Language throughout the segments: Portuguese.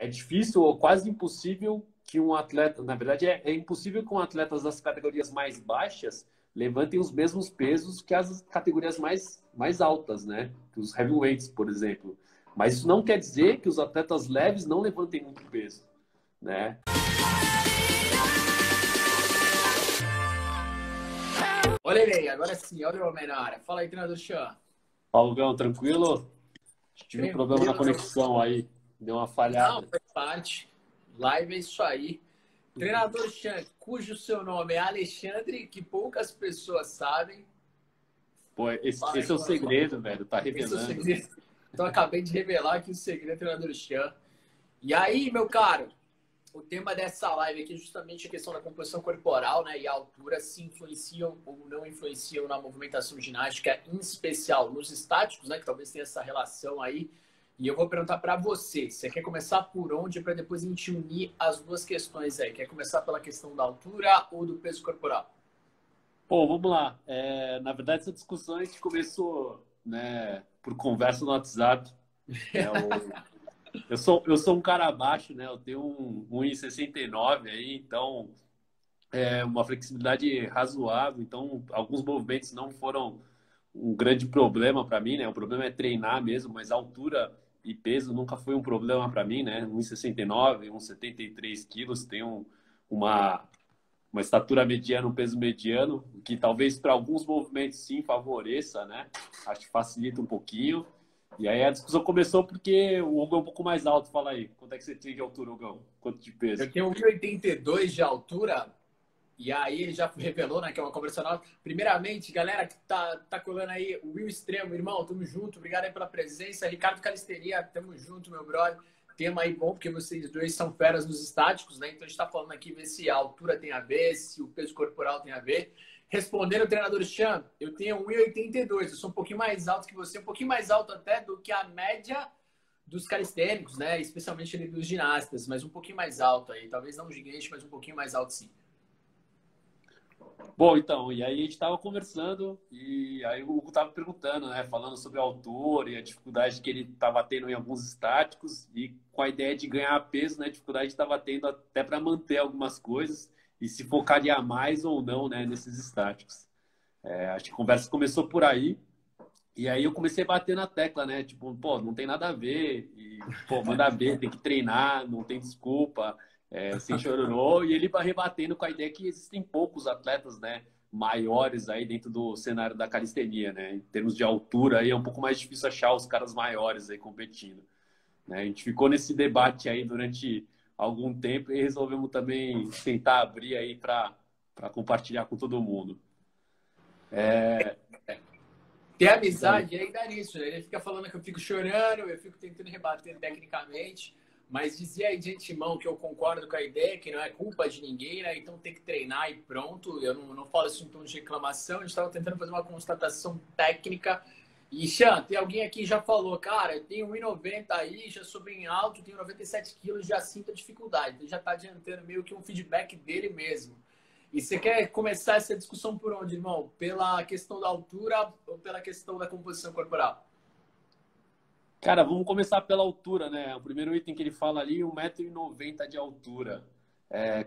é difícil ou quase impossível que um atleta, na verdade, é impossível que um atleta das categorias mais baixas levantem os mesmos pesos que as categorias mais altas, né? Que os heavyweights, por exemplo. Mas isso não quer dizer que os atletas leves não levantem muito peso, né? Olha ele aí, agora sim, olha o homem na área. Fala aí, treinador Chan. Paulgão, tranquilo? Tive um problema na Tranquilo. conexão aí, deu uma Não, falhada. faz parte. Live é isso aí. Treinador Chan, cujo seu nome é Alexandre, que poucas pessoas sabem. Pô, esse, Fala aí, esse é o fala. segredo, velho, tá Esse é o revelando. segredo. Então, acabei de revelar aqui o segredo, treinador Chan. E aí, meu caro, o tema dessa live aqui é justamente a questão da composição corporal, né? E a altura se influenciam ou não influenciam na movimentação ginástica, em especial nos estáticos, né? Que talvez tenha essa relação aí. E eu vou perguntar para você, você quer começar por onde para depois a gente unir as duas questões aí? Quer começar pela questão da altura ou do peso corporal? Pô, vamos lá. Na verdade, essa discussão a gente começou, né, por conversa no WhatsApp, né? Eu sou um cara baixo, né? Eu tenho um 1,69 aí, então é uma flexibilidade razoável. Então, alguns movimentos não foram um grande problema para mim, né? O problema é treinar mesmo, mas altura e peso nunca foi um problema para mim, né? 1,69, 1,73 quilos, tenho uma, uma estatura mediana, um peso mediano, que talvez para alguns movimentos sim favoreça, né? Acho que facilita um pouquinho. E aí a discussão começou porque o Hugo é um pouco mais alto. Fala aí, quanto é que você tem de altura, Hugo? Quanto de peso? Eu tenho 1,82 de altura. E aí ele já revelou, né, que é uma conversa nova. Primeiramente, galera que tá colando aí, o Will Extremo, irmão, tamo junto, obrigado aí pela presença. Ricardo Calisteria, tamo junto, meu brother. Tema aí bom, porque vocês dois são feras nos estáticos, né? Então a gente tá falando aqui, ver se a altura tem a ver, se o peso corporal tem a ver. Respondendo o treinador Chan, eu tenho 1,82, eu sou um pouquinho mais alto que você, um pouquinho mais alto até do que a média dos calistênicos, né? Especialmente ali dos ginastas, mas um pouquinho mais alto aí. Talvez não gigante, mas um pouquinho mais alto sim. Bom, então, e aí a gente estava conversando e aí o Hugo estava perguntando, né, falando sobre a altura e a dificuldade que ele estava tendo em alguns estáticos e com a ideia de ganhar peso, né, a dificuldade que estava tendo até para manter algumas coisas e se focaria mais ou não, né, nesses estáticos. Acho que a conversa começou por aí e aí eu comecei a bater na tecla, né, tipo, pô, não tem nada a ver e, pô, manda ver, tem que treinar, não tem desculpa, sem chororô, e ele vai rebatendo com a ideia que existem poucos atletas, né, maiores aí dentro do cenário da calistenia, né, em termos de altura aí é um pouco mais difícil achar os caras maiores aí competindo, né, a gente ficou nesse debate aí durante algum tempo e resolvemos também tentar abrir aí para compartilhar com todo mundo. Ter Então, amizade aí dá nisso, né? Ele fica falando que eu fico chorando, eu fico tentando rebater tecnicamente, mas dizer aí de antemão que eu concordo com a ideia, que não é culpa de ninguém, né? Então tem que treinar e pronto. Eu não falo isso em tom de reclamação, a gente estava tentando fazer uma constatação técnica. E, Xan, tem alguém aqui que já falou, cara, eu tenho 1,90 aí, já sou bem alto, tenho 97 quilos, já sinto a dificuldade. Ele já está adiantando meio que um feedback dele mesmo. E você quer começar essa discussão por onde, irmão? Pela questão da altura ou pela questão da composição corporal? cara, vamos começar pela altura, né? O primeiro item que ele fala ali, 1,90 m de altura.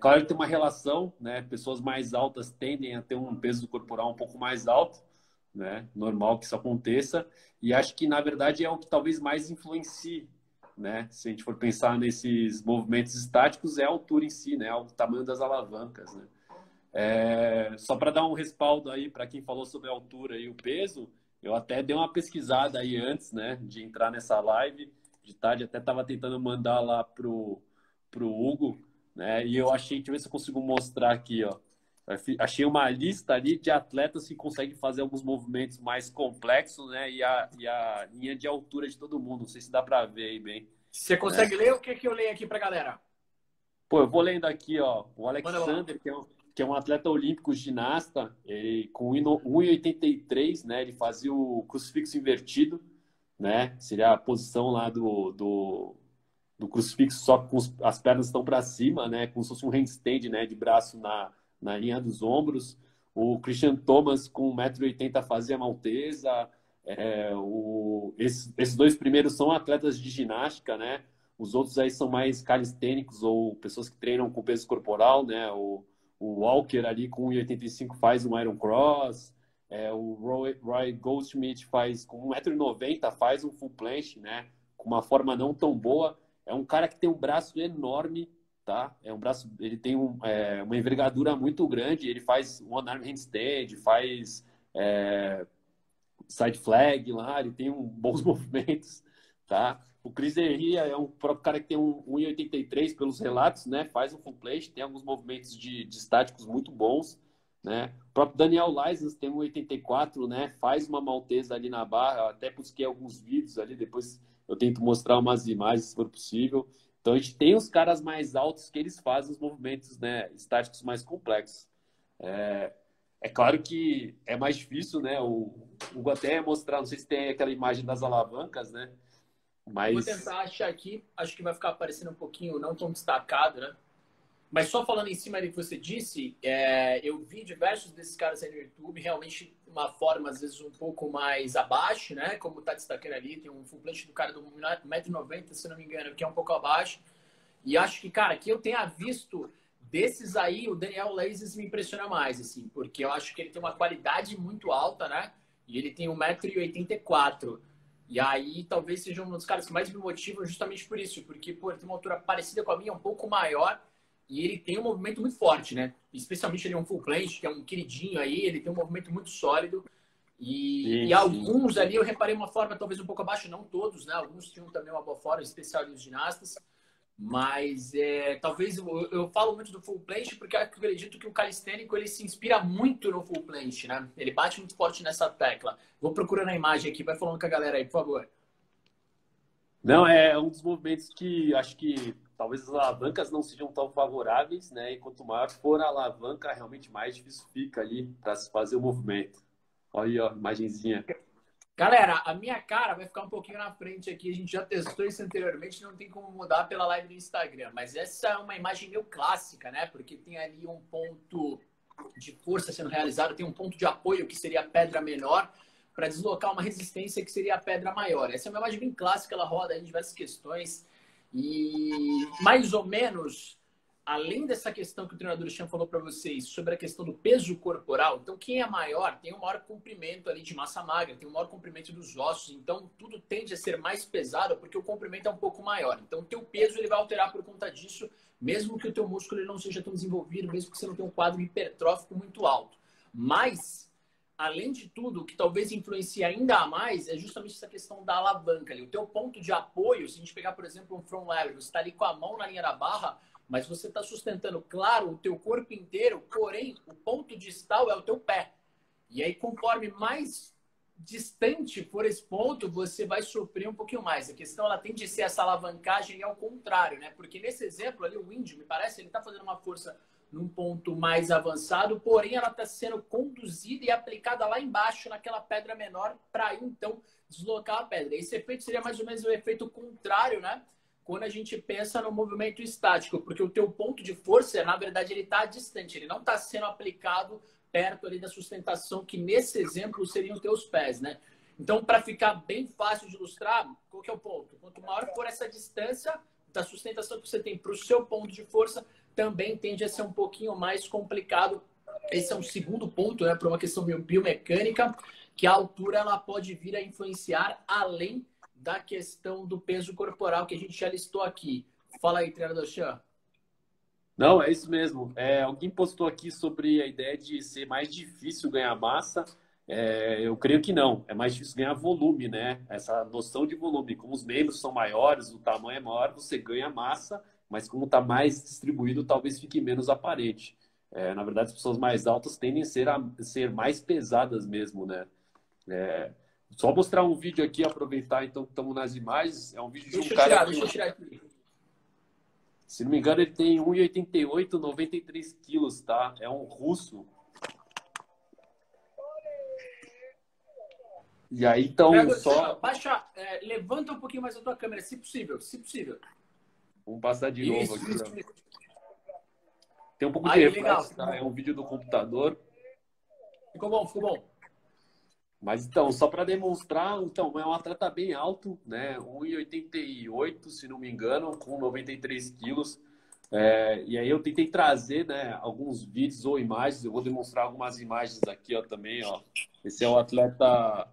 Claro que tem uma relação, né? Pessoas mais altas tendem a ter um peso corporal um pouco mais alto, né? Normal que isso aconteça. E acho que, na verdade, é o que talvez mais influencie, né? Se a gente for pensar nesses movimentos estáticos, é a altura em si, né? O tamanho das alavancas, né? Só para dar um respaldo aí para quem falou sobre a altura e o peso, eu até dei uma pesquisada aí antes, né, de entrar nessa live de tarde, até estava tentando mandar lá pro Hugo, né, e eu achei, deixa eu ver se eu consigo mostrar aqui, ó. Achei uma lista ali de atletas que conseguem fazer alguns movimentos mais complexos, né, e a linha de altura de todo mundo. Não sei se dá para ver aí bem, Você né? consegue ler? O que eu leio aqui pra galera? Pô, eu vou lendo aqui, ó, o Manda lá. Alexander, que é um atleta olímpico ginasta, ele, com 1,83, né, ele fazia o crucifixo invertido, né, seria a posição lá do crucifixo, só que as pernas estão para cima, né, como se fosse um handstand, né, de braço na linha dos ombros. O Christian Thomas, com 1,80 m, fazia maltesa. Esses dois primeiros são atletas de ginástica, né? Os outros aí são mais calistênicos ou pessoas que treinam com peso corporal, né? O Walker ali com 1,85 faz um Iron Cross. O Roy Goldschmidt faz com 1,90 m, faz um full planche, né? Com uma forma não tão boa. É um cara que tem um braço enorme, tá? Ele tem uma envergadura muito grande. Ele faz one arm handstand, faz side flag lá. Ele tem bons movimentos, tá? O Chris Henry é um próprio cara que tem 1,83 pelos relatos, né? Faz um full planche, tem alguns movimentos de estáticos muito bons, né? O próprio Daniel License tem 1,84, né? Faz uma maltesa ali na barra. Eu até busquei alguns vídeos ali, depois eu tento mostrar umas imagens, se for possível. Então, a gente tem os caras mais altos que eles fazem os movimentos, né, estáticos mais complexos. É claro que é mais difícil, né? O Hugo até mostrar, não sei se tem aquela imagem das alavancas, né? Eu vou Mas... tentar achar aqui, acho que vai ficar aparecendo um pouquinho, não tão destacado, né? Mas só falando em cima do que você disse, eu vi diversos desses caras aí no YouTube, realmente uma forma, às vezes, um pouco mais abaixo, né? Como tá destacando ali, tem um full planche do cara do 1,90 m, se não me engano, que é um pouco abaixo. E acho que, cara, que eu tenha visto desses aí, o Daniel Laces me impressiona mais, assim, porque eu acho que ele tem uma qualidade muito alta, né? E ele tem 1,84 m. E aí, talvez seja um dos caras que mais me motivam justamente por isso, porque, pô, ele tem uma altura parecida com a minha, um pouco maior, e ele tem um movimento muito forte, né? Especialmente ele é um full planche, que é um queridinho aí, ele tem um movimento muito sólido. E Sim. alguns ali eu reparei uma forma talvez um pouco abaixo, não todos, né? Alguns tinham também uma boa forma, especial dos ginastas. Mas talvez eu falo muito do full planche porque eu acredito que o calistênico ele se inspira muito no full planche, né? Ele bate muito forte nessa tecla. Vou procurando a imagem aqui, vai falando com a galera aí, por favor. Não, é um dos movimentos que acho que talvez as alavancas não sejam tão favoráveis, né? E quanto maior for a alavanca, realmente mais difícil fica ali para se fazer o movimento. Olha aí, ó, imagenzinha. Galera, a minha cara vai ficar um pouquinho na frente aqui. A gente já testou isso anteriormente, não tem como mudar pela live do Instagram. Mas essa é uma imagem meio clássica, né? Porque tem ali um ponto de força sendo realizado, tem um ponto de apoio que seria a pedra menor para deslocar uma resistência que seria a pedra maior. Essa é uma imagem bem clássica, ela roda em diversas questões. E mais ou menos, além dessa questão que o treinador Chan falou para vocês sobre a questão do peso corporal, então quem é maior tem um maior comprimento ali de massa magra, tem um maior comprimento dos ossos, então tudo tende a ser mais pesado porque o comprimento é um pouco maior. Então o teu peso ele vai alterar por conta disso, mesmo que o teu músculo ele não seja tão desenvolvido, mesmo que você não tenha um quadro hipertrófico muito alto. Mas além de tudo, o que talvez influencie ainda mais é justamente essa questão da alavanca ali. O teu ponto de apoio, se a gente pegar, por exemplo, um front lever, você está ali com a mão na linha da barra, mas você está sustentando, claro, o teu corpo inteiro, porém, o ponto distal é o teu pé. E aí, conforme mais distante for esse ponto, você vai sofrer um pouquinho mais. A questão, ela tende a ser essa alavancagem e ao contrário, né? Porque nesse exemplo ali, o índio, me parece, ele está fazendo uma força num ponto mais avançado, porém ela está sendo conduzida e aplicada lá embaixo, naquela pedra menor, para então deslocar a pedra. Esse efeito seria mais ou menos o efeito contrário, né? Quando a gente pensa no movimento estático, porque o teu ponto de força, na verdade, ele está distante, ele não está sendo aplicado perto ali da sustentação, que nesse exemplo seriam os teus pés, né? Então, para ficar bem fácil de ilustrar, qual que é o ponto? Quanto maior for essa distância da sustentação que você tem para o seu ponto de força, também tende a ser um pouquinho mais complicado. Esse é um segundo ponto, né, para uma questão biomecânica, que a altura ela pode vir a influenciar além da questão do peso corporal que a gente já listou aqui. Fala aí, treinador Chan. Não, é isso mesmo. Alguém postou aqui sobre a ideia de ser mais difícil ganhar massa. Eu creio que não. É mais difícil ganhar volume, né? Essa noção de volume. Como os membros são maiores, o tamanho é maior, você ganha massa, mas como está mais distribuído, talvez fique menos aparente. Na verdade, as pessoas mais altas tendem a ser mais pesadas mesmo, né? Só mostrar um vídeo aqui, aproveitar então que estamos nas imagens. É um vídeo de um cara Deixa eu tirar aqui. Se não me engano, ele tem 1,88, 93 quilos, tá? É um russo. E aí, então, só... Baixa, levanta um pouquinho mais a tua câmera, se possível, se possível. Vamos passar de novo aqui. Isso. Tem um pouco de Aí, reflexo, legal. tá? É um vídeo do computador. Ficou bom, ficou bom. Mas então, só para demonstrar, então, é um atleta bem alto, né? 1,88, se não me engano, com 93 quilos. E aí eu tentei trazer, né, alguns vídeos ou imagens. Eu vou demonstrar algumas imagens aqui, ó, também, ó. Esse é o atleta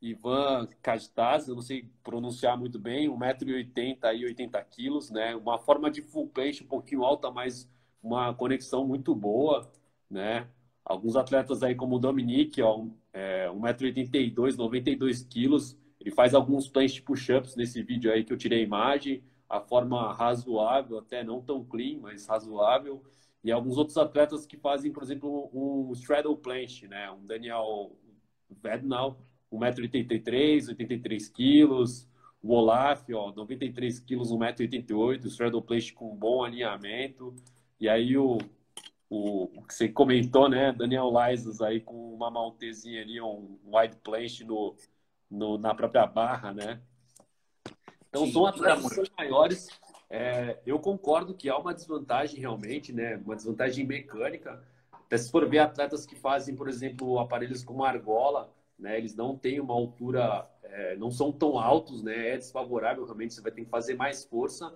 Ivan Kajtaz, eu não sei pronunciar muito bem, 1,80 m e 80 quilos, né? Uma forma de full planche um pouquinho alta, mas uma conexão muito boa, né? Alguns atletas aí como o Dominique, ó, 1,82 m, 92 quilos. Ele faz alguns planche push-ups nesse vídeo aí que eu tirei a imagem, a forma razoável, até não tão clean, mas razoável. E alguns outros atletas que fazem, por exemplo, um straddle planche, né? Um Daniel Vednal, 1,83 m, 83 quilos. O Olaf, ó, 93 quilos, 1,88 m, straddle planche com bom alinhamento. E aí o que você comentou, né? Daniel Laisas aí com uma maltezinha ali, um wide planche na própria barra, né? Então, Sim, são dura atletas que são muito. maiores. Eu concordo que há uma desvantagem realmente, né? Uma desvantagem mecânica. Até se for ver atletas que fazem, por exemplo, aparelhos como argola, né? Eles não têm uma altura, não são tão altos, né? É desfavorável, realmente, você vai ter que fazer mais força.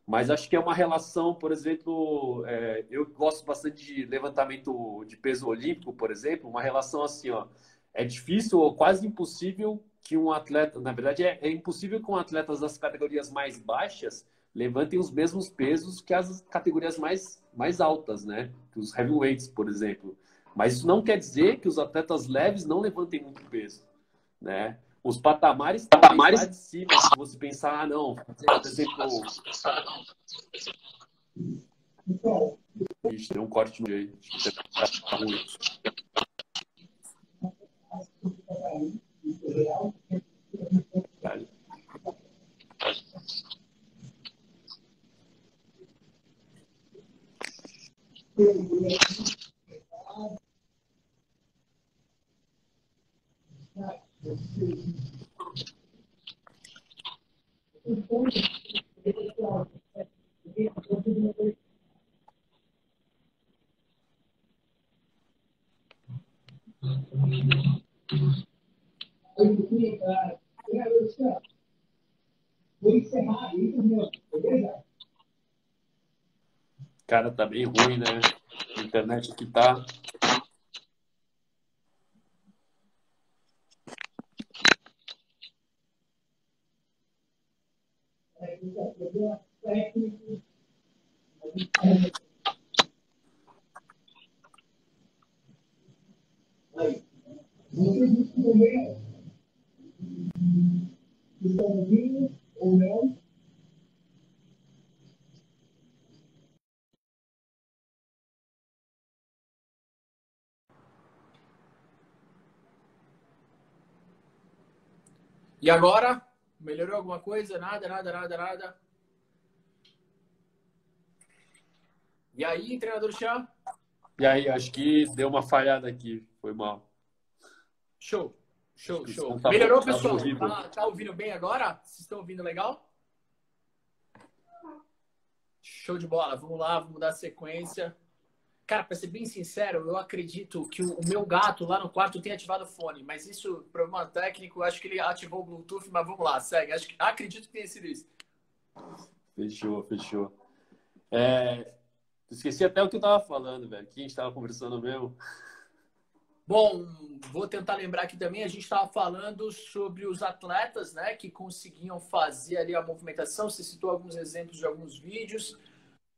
Mas acho que é uma relação, por exemplo, eu gosto bastante de levantamento de peso olímpico, por exemplo, uma relação assim, ó, é difícil ou quase impossível que um atleta, na verdade, é impossível que um atleta das categorias mais baixas levantem os mesmos pesos que as categorias mais altas, né? Que os heavyweights, por exemplo. Mas isso não quer dizer que os atletas leves não levantem muito peso, né? Os patamares, talvez lá de cima, se você pensar, não, por exemplo, ixi, deu um corte no meio, acho que tá ruim. Cara. Cara, tá bem ruim, né? A internet aqui tá. E agora? Melhorou alguma coisa? Nada, nada, nada, nada. E aí, treinador Chan? E aí, acho que deu uma falhada aqui, foi mal. Show, Acho show, que o som show. Melhorou, tava pessoal? horrível. Tá ouvindo bem agora? Vocês estão ouvindo legal? Show de bola. Vamos lá, vamos dar sequência. Cara, para ser bem sincero, eu acredito que o meu gato lá no quarto tenha ativado o fone, mas isso, problema técnico, acho que ele ativou o Bluetooth, mas vamos lá, segue. Acredito que tenha sido isso. Fechou, fechou. Esqueci até o que eu tava falando, velho. Que a gente tava conversando mesmo. Bom, vou tentar lembrar aqui também, a gente estava falando sobre os atletas, né, que conseguiam fazer ali a movimentação, você citou alguns exemplos de alguns vídeos,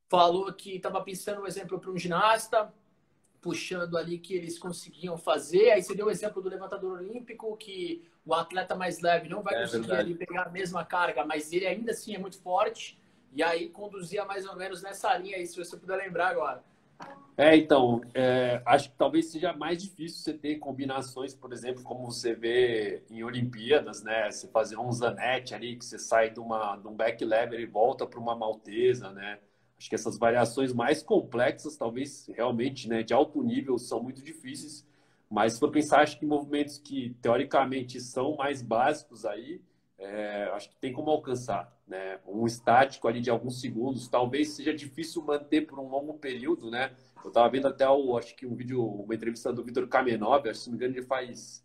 falou que estava pensando um exemplo para um ginasta, puxando ali que eles conseguiam fazer. Aí você deu o exemplo do levantador olímpico, que o atleta mais leve não vai É conseguir verdade. ali pegar a mesma carga, mas ele ainda assim é muito forte. E aí conduzia mais ou menos nessa linha aí, se você puder lembrar agora. Então, acho que talvez seja mais difícil você ter combinações, por exemplo, como você vê em Olimpíadas, né? Você fazer um Zanetti ali, que você sai de um back lever e volta para uma maltesa, né? Acho que essas variações mais complexas, talvez realmente, né, de alto nível, são muito difíceis. Mas se for pensar, acho que movimentos que teoricamente são mais básicos aí, acho que tem como alcançar, né? Um estático ali de alguns segundos, talvez seja difícil manter por um longo período, né? Eu estava vendo até acho que um vídeo, uma entrevista do Vitor Kamenov, acho que se não me engano, ele faz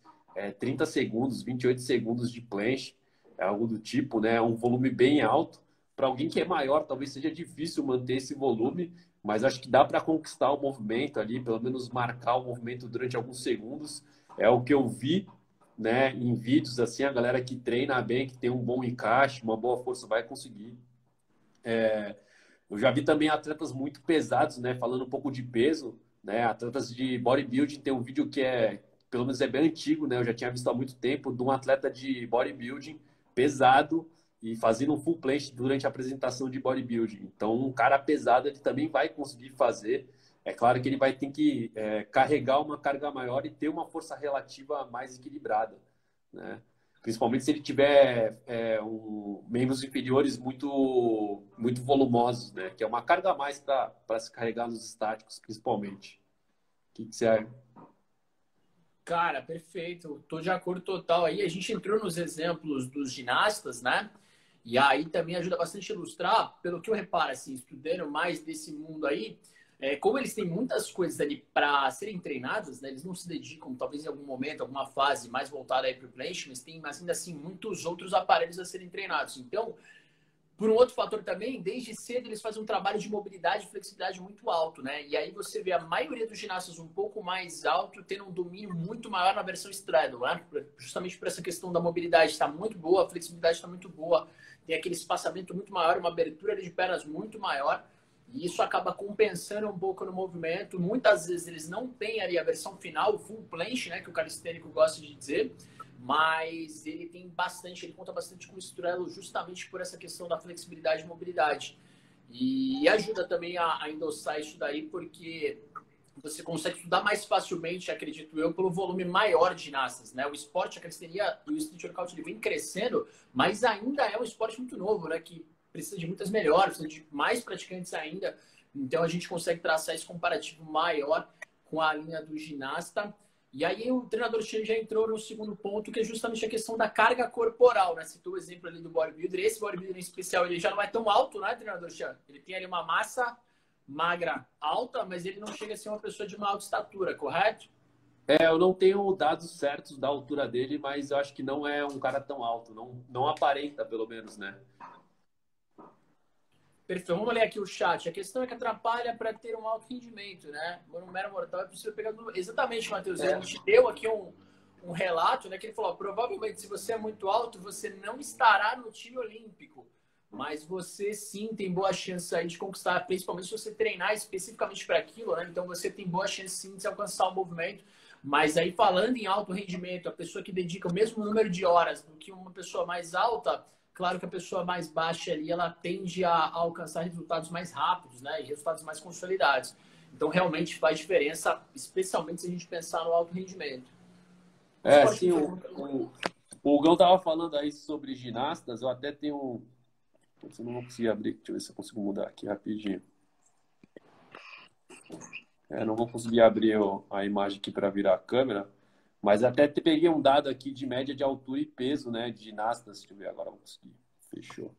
30 segundos, 28 segundos de planche, algo do tipo, né? É um volume bem alto. Para alguém que é maior, talvez seja difícil manter esse volume, mas acho que dá para conquistar o movimento ali, pelo menos marcar o movimento durante alguns segundos. É o que eu vi, né, em vídeos, assim, a galera que treina bem, que tem um bom encaixe, uma boa força, vai conseguir. Eu já vi também atletas muito pesados, né? Falando um pouco de peso, né? Atletas de bodybuilding, tem um vídeo que pelo menos é bem antigo, né? Eu já tinha visto há muito tempo, de um atleta de bodybuilding pesado e fazendo um full planche durante a apresentação de bodybuilding. Então, um cara pesado, ele também vai conseguir fazer. É claro que ele vai ter que carregar uma carga maior e ter uma força relativa mais equilibrada, né? Principalmente se ele tiver membros inferiores muito volumosos, né? Que é uma carga a mais para se carregar nos estáticos, principalmente. O que você acha? Cara, perfeito. Tô de acordo total. Aí a gente entrou nos exemplos dos ginastas, né? E aí também ajuda bastante a ilustrar, pelo que eu reparo, assim, estudando mais desse mundo aí, como eles têm muitas coisas ali para serem treinadas, né? Eles não se dedicam, talvez em algum momento, alguma fase mais voltada aí para o planche, mas tem, ainda assim, muitos outros aparelhos a serem treinados. Então, por um outro fator também, desde cedo eles fazem um trabalho de mobilidade e flexibilidade muito alto, né? E aí você vê a maioria dos ginastas um pouco mais alto, tendo um domínio muito maior na versão straddle, né? Justamente por essa questão da mobilidade está muito boa, a flexibilidade está muito boa, tem aquele espaçamento muito maior, uma abertura de pernas muito maior, e isso acaba compensando um pouco no movimento. Muitas vezes eles não têm ali a versão final, o full planche, né? Que o calistênico gosta de dizer, mas ele tem bastante, ele conta bastante com o straddle justamente por essa questão da flexibilidade e mobilidade. E ajuda também a endossar isso daí, porque você consegue estudar mais facilmente, acredito eu, pelo volume maior de ginastas, né? O esporte, a calistenia e o street workout, ele vem crescendo, mas ainda é um esporte muito novo, né? Que precisa de muitas melhores, precisa de mais praticantes ainda. Então a gente consegue traçar esse comparativo maior com a linha do ginasta. E aí o treinador já entrou no segundo ponto, que é justamente a questão da carga corporal, né? Citou o exemplo ali do bodybuilder. Esse bodybuilder em especial, ele já não é tão alto, né, treinador Chan? Ele tem ali uma massa magra alta, mas ele não chega a ser uma pessoa de uma alta estatura, correto? Eu não tenho dados certos da altura dele, mas eu acho que não é um cara tão alto. Não aparenta, pelo menos, né? Perfeito. Vamos ler aqui o chat. A questão é que atrapalha para ter um alto rendimento, né? No mero mortal é possível pegar... Exatamente, Matheus. A gente deu aqui um relato, né? Que ele falou, provavelmente, se você é muito alto, você não estará no time olímpico. Mas você, sim, tem boa chance aí de conquistar, principalmente se você treinar especificamente para aquilo, né? Então, você tem boa chance, sim, de alcançar o movimento. Mas aí, falando em alto rendimento, a pessoa que dedica o mesmo número de horas do que uma pessoa mais alta... Claro que a pessoa mais baixa ali, ela tende a alcançar resultados mais rápidos, né? E resultados mais consolidados. Então, realmente faz diferença, especialmente se a gente pensar no alto rendimento. Sim, o Hugão tava falando aí sobre ginastas, eu até tenho... Putz, eu não vou conseguir abrir, deixa eu ver se eu consigo mudar aqui rapidinho. Não vou conseguir abrir a imagem aqui para virar a câmera, mas até peguei um dado aqui de média de altura e peso, né, de ginastas. Deixa eu ver agora, vou conseguir. Fechou.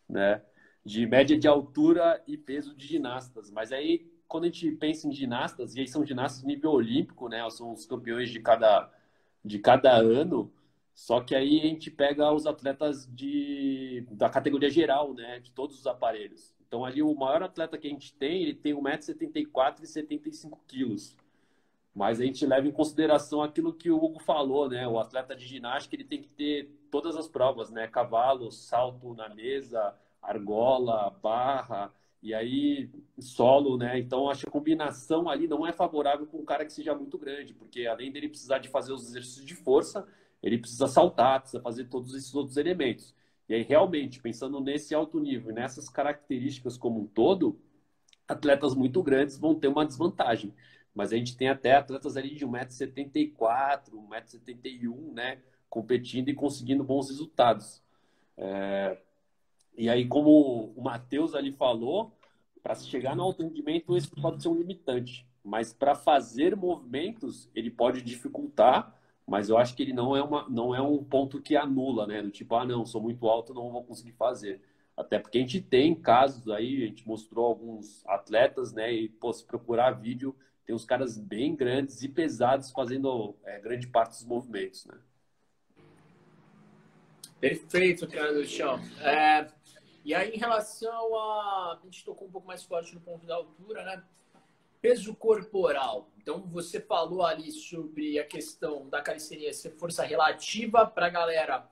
Né? De média de altura e peso de ginastas. Mas aí, quando a gente pensa em ginastas, e aí são ginastas nível olímpico, né, são os campeões de cada ano, só que aí a gente pega os atletas da categoria geral, né, de todos os aparelhos. Então, ali, o maior atleta que a gente tem, ele tem 1,74 m e 75 quilos. Mas a gente leva em consideração aquilo que o Hugo falou, né? O atleta de ginástica, ele tem que ter todas as provas, né? Cavalo, salto na mesa, argola, barra, e aí solo, né? Então, acho que a combinação ali não é favorável com um cara que seja muito grande, porque além dele precisar de fazer os exercícios de força, ele precisa saltar, precisa fazer todos esses outros elementos. E aí, realmente, pensando nesse alto nível, nessas características como um todo, atletas muito grandes vão ter uma desvantagem. Mas a gente tem até atletas ali de 1,74 m, 1,71 m, né? Competindo e conseguindo bons resultados. E aí, como o Matheus ali falou, para chegar no alto rendimento, esse pode ser um limitante. Mas para fazer movimentos, ele pode dificultar, mas eu acho que ele não é um ponto que anula, né? Do tipo, não, sou muito alto, não vou conseguir fazer. Até porque a gente tem casos aí, a gente mostrou alguns atletas, né? E, pô, se procurar vídeo, tem uns caras bem grandes e pesados fazendo grande parte dos movimentos, né? Perfeito, treinador Chão. E aí, em relação a gente tocou um pouco mais forte no ponto da altura, né? Peso corporal. Então, você falou ali sobre a questão da calistenia ser força relativa para a galera,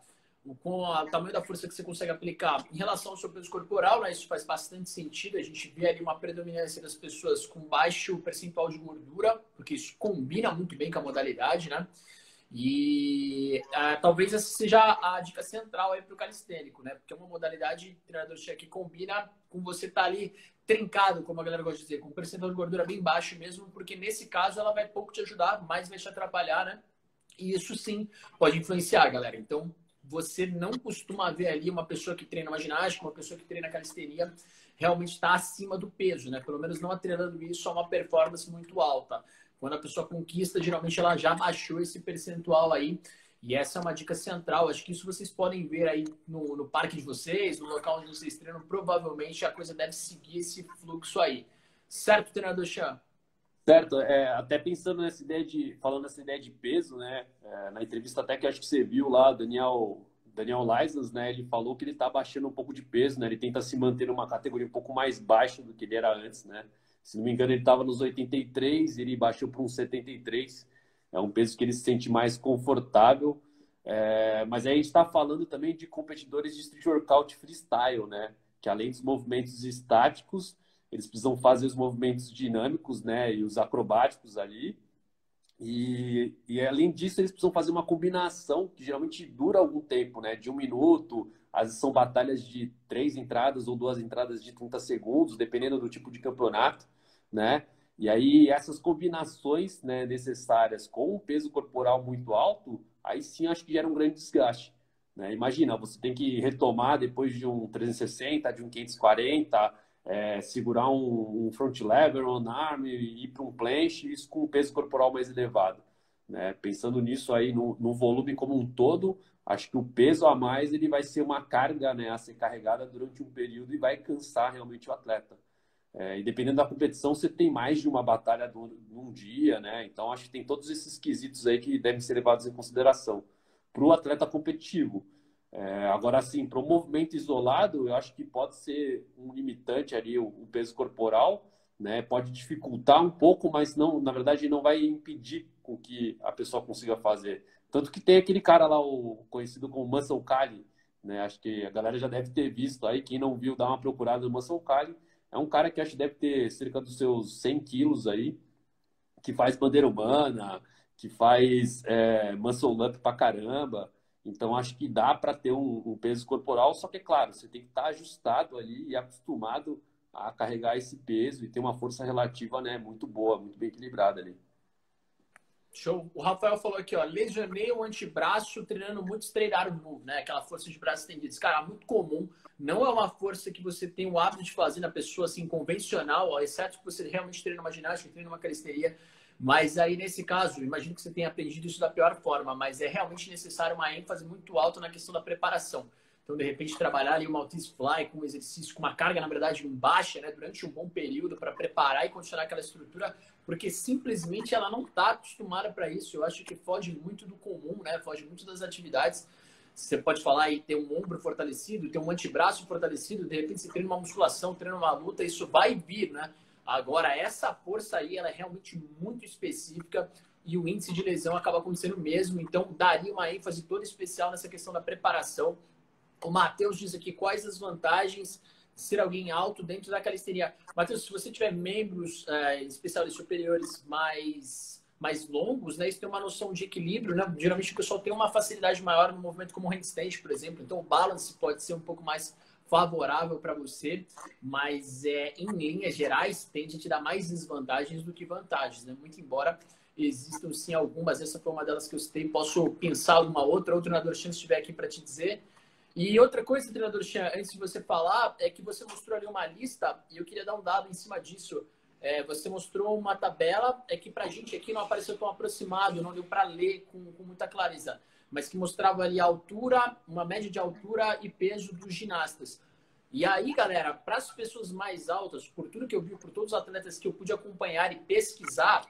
com o tamanho da força que você consegue aplicar em relação ao seu peso corporal, né? Isso faz bastante sentido. A gente vê ali uma predominância das pessoas com baixo percentual de gordura, porque isso combina muito bem com a modalidade, né? E talvez essa seja a dica central aí para o calistênico, né? Porque é uma modalidade, treinador chefe, que combina com você estar ali trincado, como a galera gosta de dizer, com um percentual de gordura bem baixo mesmo, porque nesse caso ela vai pouco te ajudar, mais vai te atrapalhar, né? E isso sim pode influenciar, galera. Então, você não costuma ver ali uma pessoa que treina uma ginástica, uma pessoa que treina calistenia, realmente está acima do peso, né? Pelo menos não atrelando isso a uma performance muito alta. Quando a pessoa conquista, geralmente ela já baixou esse percentual aí. E essa é uma dica central. Acho que isso vocês podem ver aí no parque de vocês, no local onde vocês treinam. Provavelmente a coisa deve seguir esse fluxo aí. Certo, treinador Chan? Certo, até pensando falando nessa ideia de peso, né? Na entrevista até que acho que você viu lá, Daniel Laisans, né? Ele falou que ele está baixando um pouco de peso, né? Ele tenta se manter numa categoria um pouco mais baixa do que ele era antes, né? Se não me engano, ele estava nos 83, ele baixou para uns 73. É um peso que ele se sente mais confortável. Mas aí a gente está falando também de competidores de street workout freestyle, né? Que além dos movimentos estáticos, eles precisam fazer os movimentos dinâmicos, né? E os acrobáticos ali. E além disso, eles precisam fazer uma combinação que geralmente dura algum tempo, né? De 1 minuto, às vezes são batalhas de 3 entradas ou 2 entradas de 30 segundos, dependendo do tipo de campeonato, né? E aí essas combinações, né, necessárias com um peso corporal muito alto, aí sim acho que gera um grande desgaste, né? Imagina, você tem que retomar depois de um 360, de um 540, segurar um front lever, um arm, e ir para um planche, isso com um peso corporal mais elevado, né? Pensando nisso aí, no volume como um todo, acho que o peso a mais ele vai ser uma carga, né, a ser carregada durante um período e vai cansar realmente o atleta. E dependendo da competição, você tem mais de uma batalha num dia, né? Então, acho que tem todos esses quesitos aí que devem ser levados em consideração para o atleta competitivo. Agora, sim, para o movimento isolado, eu acho que pode ser um limitante ali o peso corporal, né? Pode dificultar um pouco, mas não, na verdade, não vai impedir com que a pessoa consiga fazer. Tanto que tem aquele cara lá, o conhecido como Muscle Cali, né? Acho que a galera já deve ter visto aí. Quem não viu, dá uma procurada no Muscle Cali. É um cara que acho que deve ter cerca dos seus 100 quilos aí, que faz bandeira humana, que faz muscle up pra caramba. Então, acho que dá para ter um peso corporal, só que, é claro, você tem que estar ajustado ali e acostumado a carregar esse peso e ter uma força relativa, né, muito boa, muito bem equilibrada ali. Show. O Rafael falou aqui, ó, lesionei o antebraço treinando muito straight arm move, né? Aquela força de braço estendido. Cara, muito comum. Não é uma força que você tem o hábito de fazer na pessoa, assim, convencional, ó, exceto que você realmente treina uma ginástica, treina uma calistenia. Mas aí, nesse caso, imagino que você tenha aprendido isso da pior forma, mas é realmente necessário uma ênfase muito alta na questão da preparação. Então, de repente, trabalhar ali uma Altis Fly com um exercício, com uma carga, na verdade, baixa, né, durante um bom período para preparar e condicionar aquela estrutura, porque simplesmente ela não está acostumada para isso. Eu acho que foge muito do comum, né? Foge muito das atividades. Você pode falar aí, ter um ombro fortalecido, ter um antebraço fortalecido, de repente você treina uma musculação, treina uma luta, isso vai vir, né? Agora, essa força aí, ela é realmente muito específica e o índice de lesão acaba acontecendo mesmo. Então, daria uma ênfase toda especial nessa questão da preparação. O Matheus diz aqui quais as vantagens de ser alguém alto dentro da calistenia. Matheus, se você tiver membros especiais superiores mais longos, né, isso tem uma noção de equilíbrio, né? Geralmente o pessoal tem uma facilidade maior no movimento como handstand, por exemplo. Então o balance pode ser um pouco mais favorável para você, mas em linhas gerais tende a te dar mais desvantagens do que vantagens, né? Muito embora existam sim algumas, essa foi uma delas que eu citei, posso pensar alguma outra, outro treinador Chan estiver aqui para te dizer. E outra coisa, treinador Chan, antes de você falar, é que você mostrou ali uma lista, e eu queria dar um dado em cima disso. Você mostrou uma tabela, que pra gente aqui não apareceu tão aproximado, não deu para ler com muita clareza, mas que mostrava ali a altura, uma média de altura e peso dos ginastas. E aí, galera, para as pessoas mais altas, por tudo que eu vi, por todos os atletas que eu pude acompanhar e pesquisar,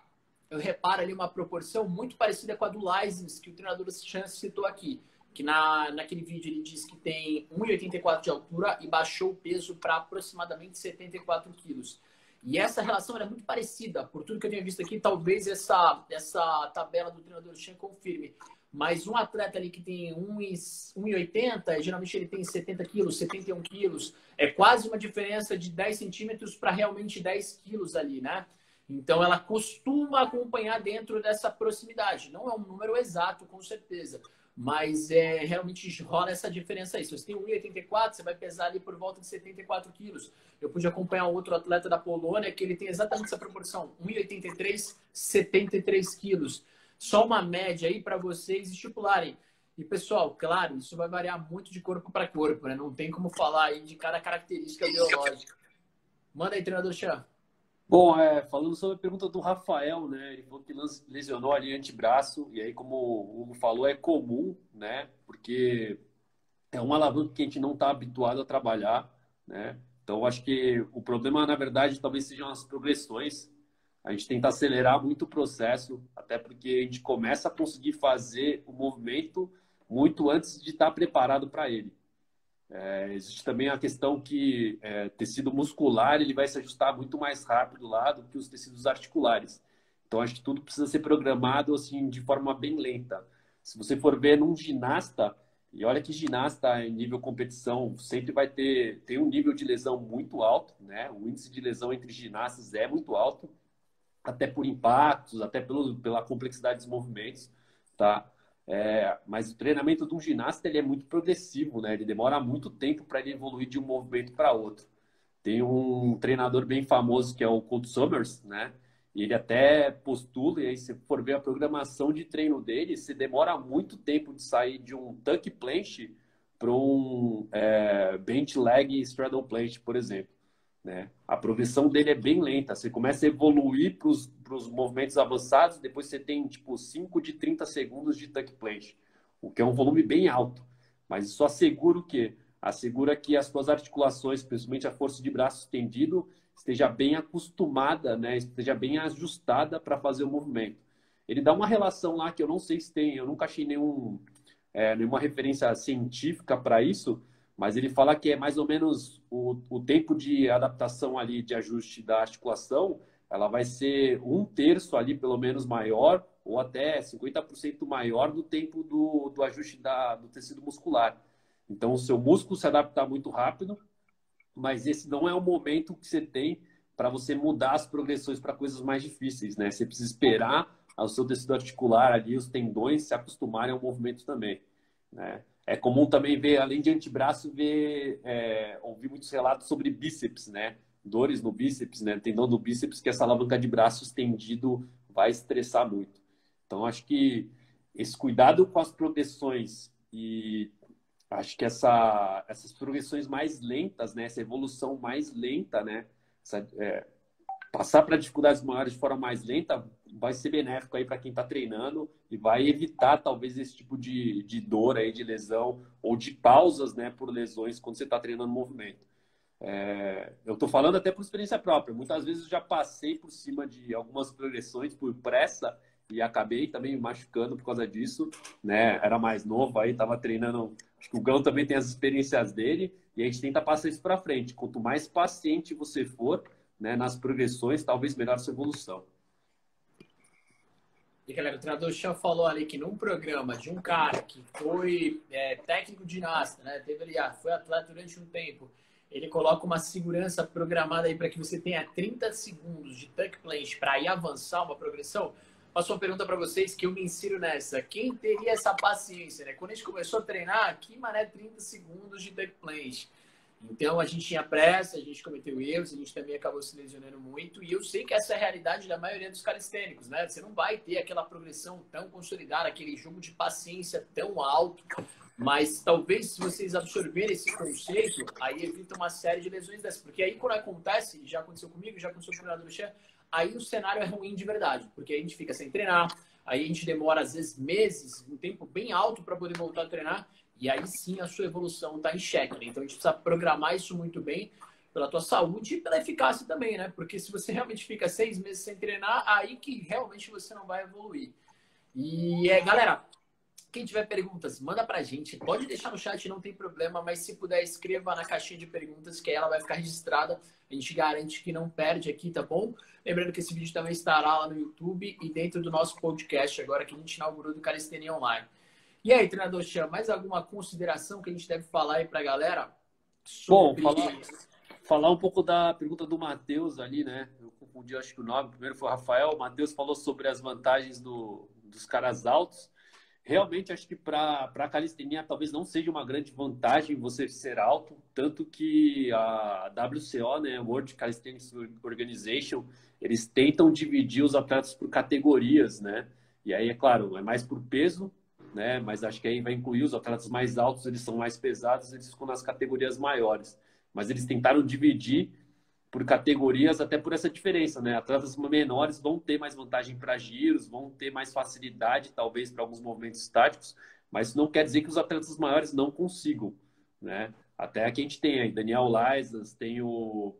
eu reparo ali uma proporção muito parecida com a do Lysins, que o treinador Chan citou aqui. Que naquele vídeo ele diz que tem 1,84 de altura e baixou o peso para aproximadamente 74 quilos. E essa relação era muito parecida. Por tudo que eu tenho visto aqui, talvez essa tabela do treinador Chan confirme. Mas um atleta ali que tem 1,80, geralmente ele tem 70 quilos, 71 quilos. É quase uma diferença de 10 centímetros para realmente 10 quilos ali, né? Então, ela costuma acompanhar dentro dessa proximidade. Não é um número exato, com certeza. Mas realmente rola essa diferença aí. Se você tem 1,84, você vai pesar ali por volta de 74 quilos. Eu pude acompanhar outro atleta da Polônia que ele tem exatamente essa proporção. 1,83, 73 quilos. Só uma média aí para vocês estipularem. E, pessoal, claro, isso vai variar muito de corpo para corpo, né? Não tem como falar aí de cada característica biológica. Manda aí, treinador Chan. Bom, falando sobre a pergunta do Rafael, né? Ele falou que lesionou ali antebraço, e aí, como o Hugo falou, é comum, né? Porque é uma alavanca que a gente não está habituado a trabalhar, né? Então, acho que o problema, na verdade, talvez sejam as progressões. A gente tenta acelerar muito o processo, até porque a gente começa a conseguir fazer o movimento muito antes de estar preparado para ele. Existe também a questão que tecido muscular ele vai se ajustar muito mais rápido lá do que os tecidos articulares. Então, acho que tudo precisa ser programado assim de forma bem lenta. Se você for ver num ginasta, e olha que ginasta em nível competição sempre vai tem um nível de lesão muito alto, né? O índice de lesão entre ginastas é muito alto, até por impactos, até pela complexidade dos movimentos, tá? Mas o treinamento de um ginasta ele é muito progressivo, né? Ele demora muito tempo para ele evoluir de um movimento para outro. Tem um treinador bem famoso que é o Colt Summers, né? E ele até postula, e aí se for ver a programação de treino dele, você demora muito tempo de sair de um tuck planche para um bench leg straddle planche, por exemplo. Né? A progressão dele é bem lenta. Você começa a evoluir para os movimentos avançados, depois você tem tipo 5 de 30 segundos de tuck planche, o que é um volume bem alto. Mas isso assegura o quê? Assegura que as suas articulações, principalmente a força de braço estendido, esteja bem acostumada, né? Esteja bem ajustada para fazer o movimento. Ele dá uma relação lá que eu não sei se tem, eu nunca achei nenhuma referência científica para isso, mas ele fala que é mais ou menos o tempo de adaptação ali, de ajuste da articulação, ela vai ser 1/3 ali, pelo menos, maior, ou até 50% maior do tempo do ajuste do tecido muscular. Então, o seu músculo se adapta muito rápido, mas esse não é o momento que você tem para você mudar as progressões para coisas mais difíceis, né? Você precisa esperar o seu tecido articular ali, os tendões se acostumarem ao movimento também, né? É comum também ver, além de antebraço, ouvir muitos relatos sobre bíceps, né? Dores no bíceps, né? Tendão do bíceps, que essa alavanca de braço estendido vai estressar muito. Então, acho que esse cuidado com as progressões e acho que essas progressões mais lentas, né? Essa evolução mais lenta, né? Passar para dificuldades maiores de forma mais lenta vai ser benéfico aí para quem está treinando e vai evitar talvez esse tipo de dor aí, de lesão ou de pausas, né, por lesões quando você está treinando movimento. Eu estou falando até por experiência própria. Muitas vezes eu já passei por cima de algumas progressões por pressa e acabei também me machucando por causa disso, né? Era mais novo aí, estava treinando. Acho que o Gão também tem as experiências dele e a gente tenta passar isso para frente. Quanto mais paciente você for, né, nas progressões, talvez melhor a sua evolução. E, galera, o treinador Chan falou ali que num programa de um cara que foi técnico de ginasta, né? Foi atleta durante um tempo, ele coloca uma segurança programada aí para que você tenha 30 segundos de tuck planche para ir avançar uma progressão. Faço uma pergunta para vocês que eu me insiro nessa. Quem teria essa paciência, né? Quando a gente começou a treinar, que mané 30 segundos de tuck planche? Então, a gente tinha pressa, a gente cometeu erros, a gente também acabou se lesionando muito. E eu sei que essa é a realidade da maioria dos calistênicos, né? Você não vai ter aquela progressão tão consolidada, aquele jogo de paciência tão alto. Mas talvez, se vocês absorverem esse conceito, aí evita uma série de lesões dessas. Porque aí, quando acontece, já aconteceu comigo, já aconteceu com o treinador Chan, aí o cenário é ruim de verdade. Porque aí a gente fica sem treinar, aí a gente demora, às vezes, meses, um tempo bem alto para poder voltar a treinar. E aí sim a sua evolução está em xeque, né? Então a gente precisa programar isso muito bem pela tua saúde e pela eficácia também, né? Porque se você realmente fica 6 meses sem treinar, aí que realmente você não vai evoluir. E galera, quem tiver perguntas, manda pra gente. Pode deixar no chat, não tem problema, mas se puder, escreva na caixinha de perguntas, que aí ela vai ficar registrada. A gente garante que não perde aqui, tá bom? Lembrando que esse vídeo também estará lá no YouTube e dentro do nosso podcast, agora que a gente inaugurou do Calistenia Online. E aí, treinador Chan, mais alguma consideração que a gente deve falar aí pra galera? Bom, falar um pouco da pergunta do Matheus ali, né? Eu confundi, acho que o nome. Primeiro foi o Rafael. O Matheus falou sobre as vantagens dos caras altos. Realmente, acho que para a calistenia talvez não seja uma grande vantagem você ser alto, tanto que a WCO, né, World Calisthenics Organization, eles tentam dividir os atletas por categorias, né? E aí, é claro, é mais por peso, né? Mas acho que aí vai incluir os atletas mais altos, eles são mais pesados, eles ficam nas categorias maiores. Mas eles tentaram dividir por categorias, até por essa diferença, né? Atletas menores vão ter mais vantagem para giros, vão ter mais facilidade, talvez, para alguns movimentos estáticos, mas isso não quer dizer que os atletas maiores não consigam, né? Até aqui a gente tem aí Daniel Laisas, tem o...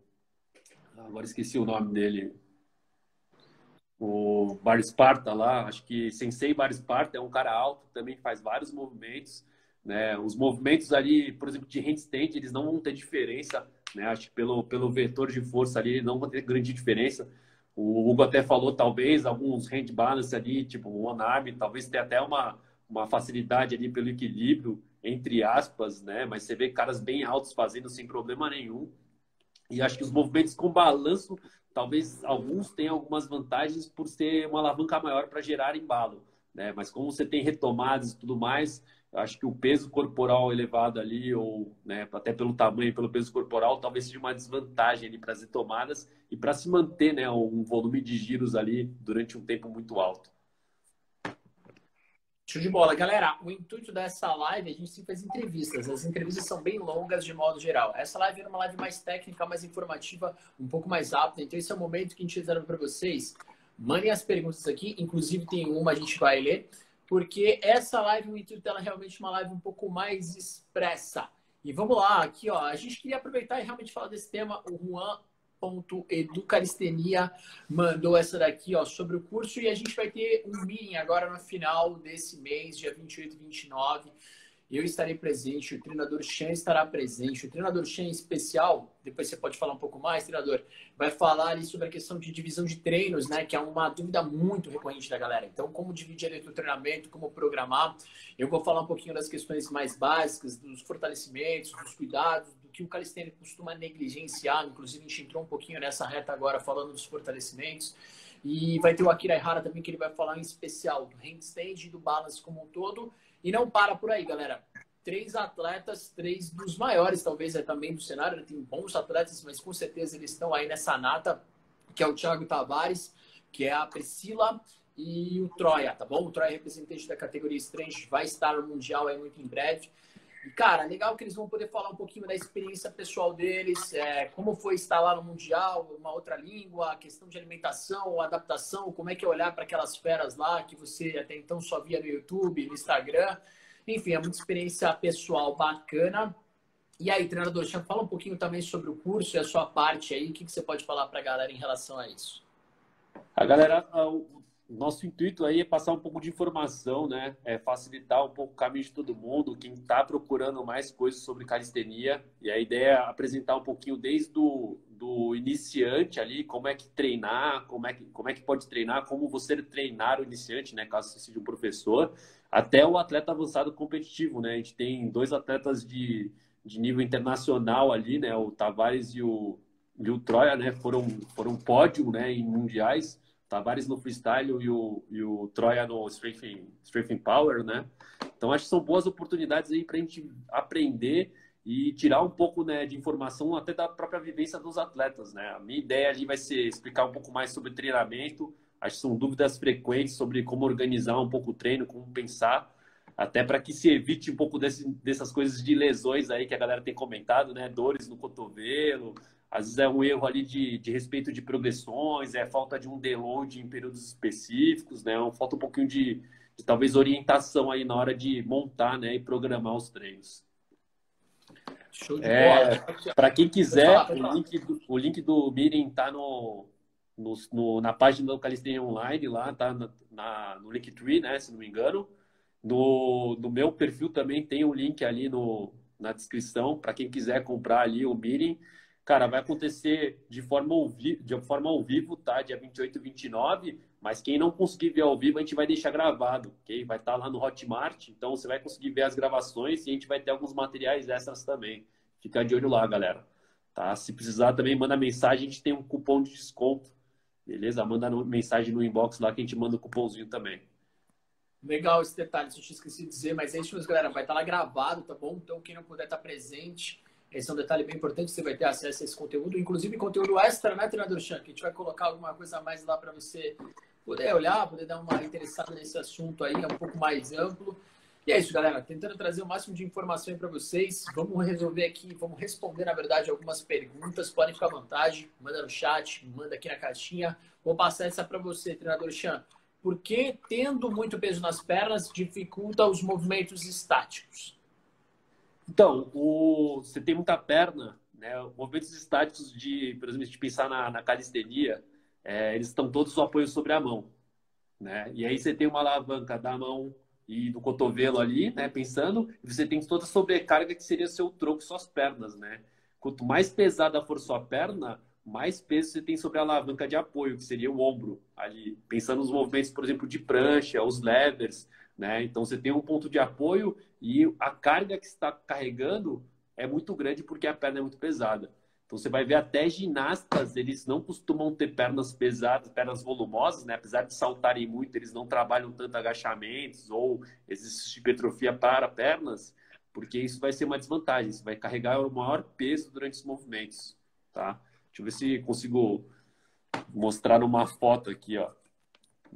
Agora esqueci o nome dele. O Bar Sparta lá, acho que Sensei Bar Sparta é um cara alto, também faz vários movimentos, né? Os movimentos ali, por exemplo, de handstand, eles não vão ter diferença, né? Acho que pelo vetor de força ali, não vão ter grande diferença. O Hugo até falou, talvez, alguns hand balance ali, tipo o one arm, talvez tenha até uma facilidade ali pelo equilíbrio, entre aspas, né? Mas você vê caras bem altos fazendo sem problema nenhum. E acho que os movimentos com balanço, talvez alguns tenham algumas vantagens por ser uma alavanca maior para gerar embalo, né? Mas como você tem retomadas e tudo mais, eu acho que o peso corporal elevado ali, ou né, até pelo tamanho, pelo peso corporal, talvez seja uma desvantagem ali para as retomadas e para se manter, né, um volume de giros ali durante um tempo muito alto. Show de bola. Galera, o intuito dessa live, a gente sempre faz entrevistas. As entrevistas são bem longas de modo geral. Essa live era uma live mais técnica, mais informativa, um pouco mais rápida. Então esse é o momento que a gente reserva para vocês. Mandem as perguntas aqui. Inclusive tem uma, a gente vai ler. Porque essa live, o intuito dela é realmente uma live um pouco mais expressa. E vamos lá, aqui ó. A gente queria aproveitar e realmente falar desse tema. O Juan.educalistenia mandou essa daqui, ó, sobre o curso, e a gente vai ter um meeting agora no final desse mês, dia 28 e 29. Eu estarei presente, o treinador Chan estará presente. O treinador Chan em especial, depois você pode falar um pouco mais, treinador, vai falar ali sobre a questão de divisão de treinos, né, que é uma dúvida muito recorrente da galera. Então, como dividir ali o treinamento, como programar. Eu vou falar um pouquinho das questões mais básicas, dos fortalecimentos, dos cuidados, que o calistênico costuma negligenciar. Inclusive, a gente entrou um pouquinho nessa reta agora falando dos fortalecimentos. E vai ter o Akira Ihara também, que ele vai falar em especial do handstand e do balance como um todo. E não para por aí, galera. 3 atletas, 3 dos maiores, talvez, também do cenário. Tem bons atletas, mas com certeza eles estão aí nessa nata, que é o Thiago Tavares, que é a Priscila e o Troia, tá bom? O Troia é representante da categoria Strength, vai estar no Mundial aí muito em breve. E, cara, legal que eles vão poder falar um pouquinho da experiência pessoal deles, como foi estar lá no Mundial, uma outra língua, a questão de alimentação, adaptação, como é que é olhar para aquelas feras lá que você até então só via no YouTube, no Instagram. Enfim, é muita experiência pessoal bacana. E aí, treinador, fala um pouquinho também sobre o curso e a sua parte aí. O que você pode falar para a galera em relação a isso? A galera, o nosso intuito aí é passar um pouco de informação, né? É facilitar um pouco o caminho de todo mundo, quem está procurando mais coisas sobre calistenia. E a ideia é apresentar um pouquinho desde do iniciante ali, como é que treinar, como é que pode treinar, como você treinar o iniciante, né? Caso você seja um professor, até o atleta avançado competitivo, né? A gente tem 2 atletas de nível internacional ali, né? O Tavares e o Troia, né? Foram pódio, né? Em mundiais. Tavares no freestyle e o Troia no strength and power, né? Então acho que são boas oportunidades aí para a gente aprender e tirar um pouco, né, de informação até da própria vivência dos atletas, né? A minha ideia ali vai ser explicar um pouco mais sobre treinamento. Acho que são dúvidas frequentes sobre como organizar um pouco o treino, como pensar, até para que se evite um pouco dessas coisas de lesões aí que a galera tem comentado, né? Dores no cotovelo. Às vezes é um erro ali de respeito de progressões, é falta de um deload em períodos específicos, né? Falta um pouquinho talvez orientação aí na hora de montar, né, e programar os treinos. Show de bola. Para quem quiser, Pode falar. o link do Meeting tá na página do Calistenia Online, lá tá no Linktree, né, se não me engano. No meu perfil também tem o link ali na descrição, para quem quiser comprar ali o Meeting. Cara, vai acontecer de forma ao vivo, tá? Dia 28 e 29, mas quem não conseguir ver ao vivo, a gente vai deixar gravado, ok? Vai estar lá no Hotmart, então você vai conseguir ver as gravações e a gente vai ter alguns materiais extras também. Fica de olho lá, galera. Tá? Se precisar também, manda mensagem, a gente tem um cupom de desconto, beleza? Manda mensagem no inbox lá que a gente manda o cupomzinho também. Legal esse detalhe, se eu tinha esquecido de dizer, mas é isso mesmo, galera. Vai estar lá gravado, tá bom? Então, quem não puder estar presente, esse é um detalhe bem importante, você vai ter acesso a esse conteúdo, inclusive conteúdo extra, né, treinador Chan? Que a gente vai colocar alguma coisa a mais lá para você poder olhar, poder dar uma interessada nesse assunto aí, é um pouco mais amplo. E é isso, galera. Tentando trazer o máximo de informação aí para vocês. Vamos resolver aqui, vamos responder, na verdade, algumas perguntas. Podem ficar à vontade, manda no chat, manda aqui na caixinha. Vou passar essa para você, treinador Chan. Por que tendo muito peso nas pernas dificulta os movimentos estáticos? Então, você tem muita perna, né? Movimentos estáticos por exemplo, de pensar na calistenia, eles estão todos o apoio sobre a mão, né? E aí você tem uma alavanca da mão e do cotovelo ali, né? Pensando, e você tem toda a sobrecarga que seria seu tronco e suas pernas, né? Quanto mais pesada for sua perna, mais peso você tem sobre a alavanca de apoio, que seria o ombro ali. Pensando nos movimentos, por exemplo, de prancha, os levers, né? Então você tem um ponto de apoio e a carga que você está carregando é muito grande porque a perna é muito pesada. Então você vai ver até ginastas, eles não costumam ter pernas pesadas, pernas volumosas, né? Apesar de saltarem muito, eles não trabalham tanto agachamentos ou exercícios de hipertrofia para pernas, porque isso vai ser uma desvantagem. Você vai carregar o maior peso durante os movimentos, tá? Deixa eu ver se consigo mostrar numa foto aqui, ó.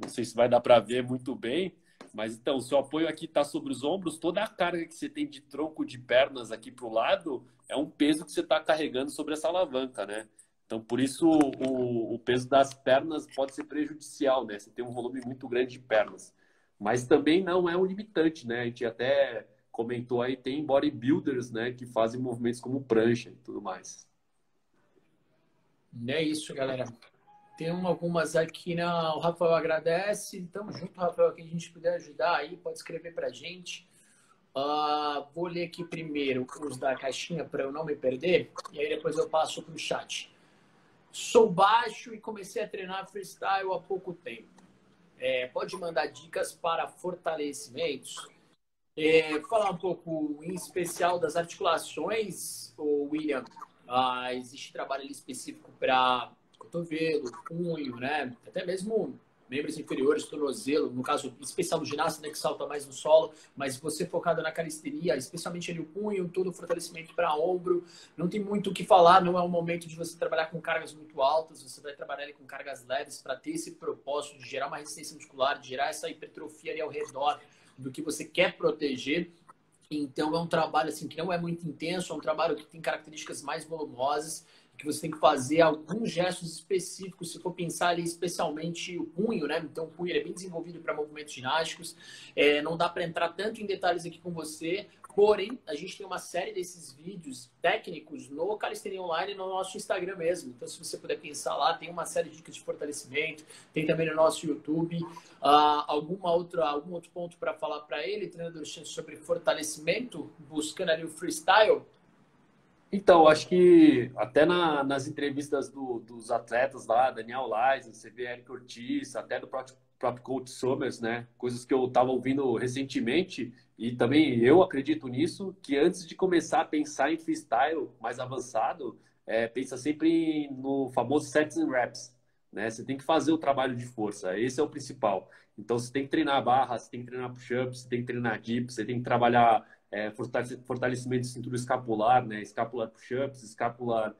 Não sei se vai dar para ver muito bem, mas então, o seu apoio aqui está sobre os ombros, toda a carga que você tem de tronco de pernas aqui para o lado é um peso que você está carregando sobre essa alavanca, né? Então, por isso, o peso das pernas pode ser prejudicial, né? Você tem um volume muito grande de pernas. Mas também não é um limitante, né? A gente até comentou aí, tem bodybuilders, né, que fazem movimentos como prancha e tudo mais. É isso, galera. Tem algumas aqui, o Rafael agradece. Tamo junto, Rafael, quem a gente puder ajudar aí, pode escrever pra gente. Vou ler aqui primeiro os da caixinha para eu não me perder, e aí depois eu passo pro chat. Sou baixo e comecei a treinar freestyle há pouco tempo. Pode mandar dicas para fortalecimentos? Falar um pouco em especial das articulações, William. Existe trabalho ali específico para cotovelo, punho, né? Até mesmo membros inferiores, tornozelo, no caso especial do ginasta, né, que salta mais no solo, mas você focado na calistenia, especialmente ali o punho, todo o fortalecimento para ombro, não tem muito o que falar, não é um momento de você trabalhar com cargas muito altas, você vai trabalhar ali com cargas leves para ter esse propósito de gerar uma resistência muscular, de gerar essa hipertrofia ali ao redor do que você quer proteger. Então é um trabalho assim que não é muito intenso, é um trabalho que tem características mais volumosas, que você tem que fazer alguns gestos específicos, se for pensar ali especialmente o punho, né? Então o punho é bem desenvolvido para movimentos ginásticos. Não dá para entrar tanto em detalhes aqui com você, porém a gente tem uma série desses vídeos técnicos no Calistenia Online no nosso Instagram mesmo. Então se você puder pensar lá, tem uma série de dicas de fortalecimento, tem também no nosso YouTube. Algum outro ponto para falar para ele, treinador, sobre fortalecimento, buscando ali o freestyle? Então, acho que até nas entrevistas dos atletas lá, Daniel Lais, você vê Eric Ortiz, até do próprio Coach Summers, né? Coisas que eu estava ouvindo recentemente e também eu acredito nisso, que antes de começar a pensar em freestyle mais avançado, pensa sempre no famoso sets and reps, né? Você tem que fazer o trabalho de força, esse é o principal. Então, você tem que treinar barra, você tem que treinar push-ups, você tem que treinar dips, você tem que trabalhar fortalecimento de cintura escapular, né? Escapular push-ups, escapular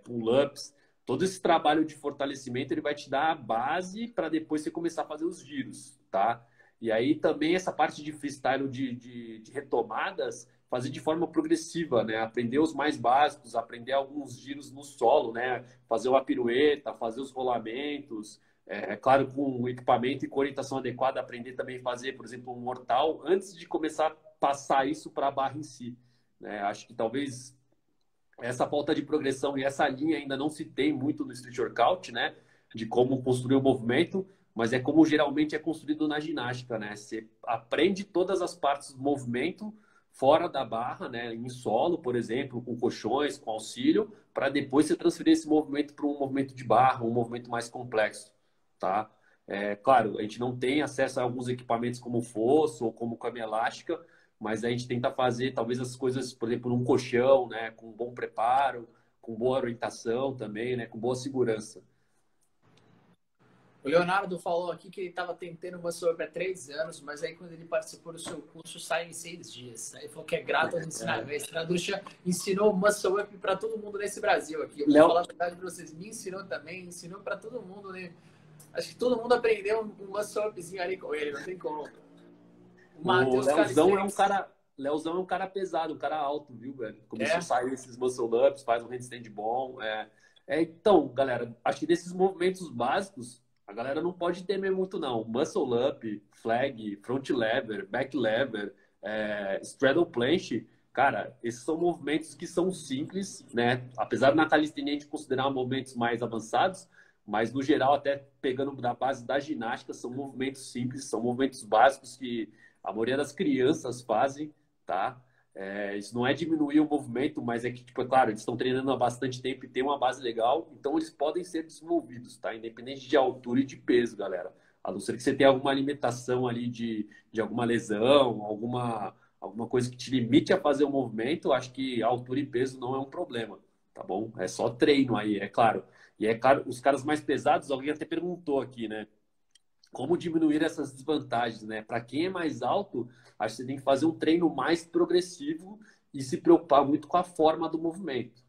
pull-ups. Todo esse trabalho de fortalecimento ele vai te dar a base para depois você começar a fazer os giros, tá? E aí também essa parte de freestyle de retomadas, fazer de forma progressiva, né? Aprender os mais básicos, aprender alguns giros no solo, né? Fazer uma pirueta, fazer os rolamentos, É claro, com equipamento e com orientação adequada, aprender também a fazer, por exemplo, um mortal antes de começar a passar isso para a barra em si, né? Acho que talvez essa falta de progressão e essa linha ainda não se tem muito no street workout, né? De como construir o movimento, mas é como geralmente é construído na ginástica, né? Você aprende todas as partes do movimento fora da barra, né? Em solo, por exemplo, com colchões, com auxílio, para depois você transferir esse movimento para um movimento de barra, um movimento mais complexo, tá? É, claro, a gente não tem acesso a alguns equipamentos como fosso ou como cama elástica, mas a gente tenta fazer talvez as coisas, por exemplo, num colchão, né, com bom preparo, com boa orientação também, né, com boa segurança. O Leonardo falou aqui que ele estava tentando muscle up há 3 anos, mas aí quando ele participou do seu curso, sai em 6 dias. Aí ele falou que é grato aos ensinamentos. O treinador ensinou muscle up para todo mundo nesse Brasil aqui. Eu vou falar a verdade para vocês, me ensinou também, ensinou para todo mundo, né? Acho que todo mundo aprendeu um muscle upzinho ali com ele, não tem como. O Leozão é um cara... Leozão é um cara pesado, um cara alto, viu, velho? Começou a sair esses muscle ups, faz um handstand bom. Então, galera, acho que desses movimentos básicos, a galera não pode temer muito, não. Muscle up, flag, front lever, back lever, straddle planche. Cara, esses são movimentos que são simples, né? Apesar na calistenia a gente considerar movimentos mais avançados, mas no geral, até pegando da base da ginástica, são movimentos simples, são movimentos básicos que a maioria das crianças fazem, tá? Isso não é diminuir o movimento, mas é que, tipo, é claro, eles estão treinando há bastante tempo e tem uma base legal, então eles podem ser desenvolvidos, tá? Independente de altura e de peso, galera. A não ser que você tenha alguma limitação ali de alguma lesão, alguma coisa que te limite a fazer o movimento, acho que altura e peso não é um problema, tá bom? É só treino aí, é claro. E é claro, os caras mais pesados, alguém até perguntou aqui, né? Como diminuir essas desvantagens, né? Para quem é mais alto, acho que você tem que fazer um treino mais progressivo e se preocupar muito com a forma do movimento,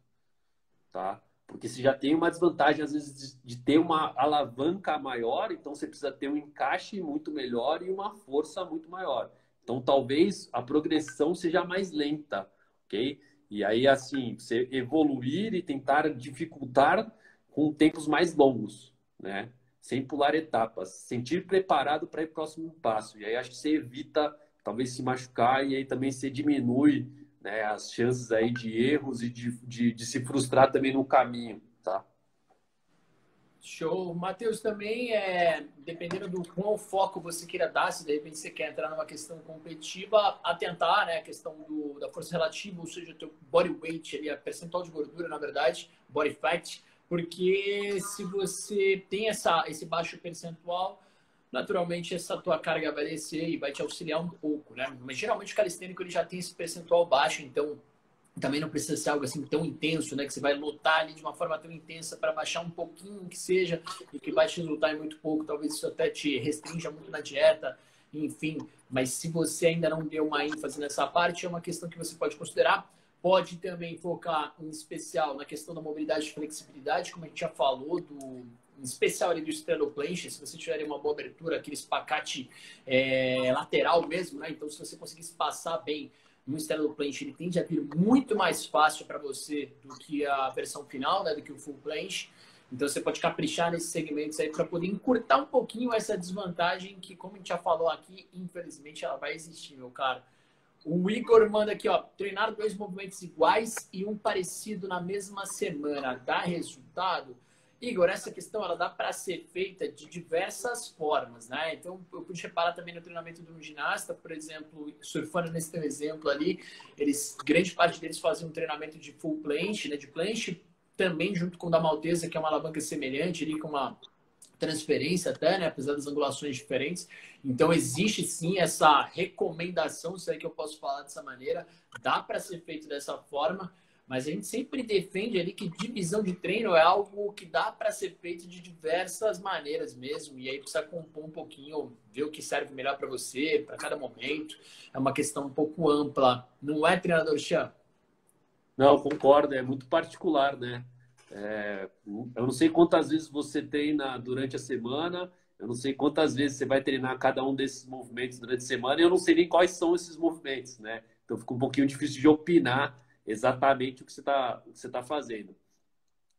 tá? Porque você já tem uma desvantagem, às vezes, de ter uma alavanca maior, então você precisa ter um encaixe muito melhor e uma força muito maior. Então, talvez a progressão seja mais lenta, ok? E aí, assim, você evoluir e tentar dificultar com tempos mais longos, né? Sem pular etapas, sentir preparado para ir para o próximo passo. E aí acho que você evita talvez se machucar e aí também você diminui, né, as chances aí de erros e de se frustrar também no caminho, tá? Show. Matheus, também, dependendo do qual foco você queira dar, se de repente você quer entrar numa questão competitiva, atentar, né, a questão da força relativa, ou seja, o teu body weight, ali, a percentual de gordura, na verdade, body fat, porque se você tem esse baixo percentual, naturalmente essa tua carga vai descer e vai te auxiliar um pouco, né? Mas geralmente o calistênico ele já tem esse percentual baixo, então também não precisa ser algo assim tão intenso, né? Que você vai lutar ali de uma forma tão intensa para baixar um pouquinho que seja e que vai te resultar em muito pouco. Talvez isso até te restrinja muito na dieta, enfim. Mas se você ainda não deu uma ênfase nessa parte, é uma questão que você pode considerar. Pode também focar em especial na questão da mobilidade e flexibilidade, como a gente já falou, em especial ali do straddle planche, se você tiver uma boa abertura, aquele espacate lateral mesmo, né? Então, se você conseguir espaçar bem no straddle planche, ele tende a vir muito mais fácil para você do que a versão final, né? Do que o full planche. Então, você pode caprichar nesses segmentos aí para poder encurtar um pouquinho essa desvantagem que, como a gente já falou aqui, infelizmente ela vai existir, meu cara. O Igor manda aqui, ó, treinar 2 movimentos iguais e um parecido na mesma semana, dá resultado? Igor, essa questão ela dá para ser feita de diversas formas, né? Então, eu pude reparar também no treinamento de um ginasta, por exemplo, surfando nesse teu exemplo ali, grande parte deles faziam um treinamento de full planche, né? De planche, também junto com o da maltesa, que é uma alavanca semelhante, ali com uma transferência até, né? Apesar das angulações diferentes. Então, existe sim essa recomendação, se é que eu posso falar dessa maneira, dá para ser feito dessa forma, mas a gente sempre defende ali que divisão de treino é algo que dá para ser feito de diversas maneiras mesmo, e aí precisa compor um pouquinho, ver o que serve melhor para você, para cada momento. É uma questão um pouco ampla, não é, treinador Chan? Não, concordo, é muito particular, né? Eu não sei quantas vezes você treina durante a semana, eu não sei quantas vezes você vai treinar cada um desses movimentos durante a semana, e eu não sei nem quais são esses movimentos, né? Então fica um pouquinho difícil de opinar exatamente o que você tá fazendo.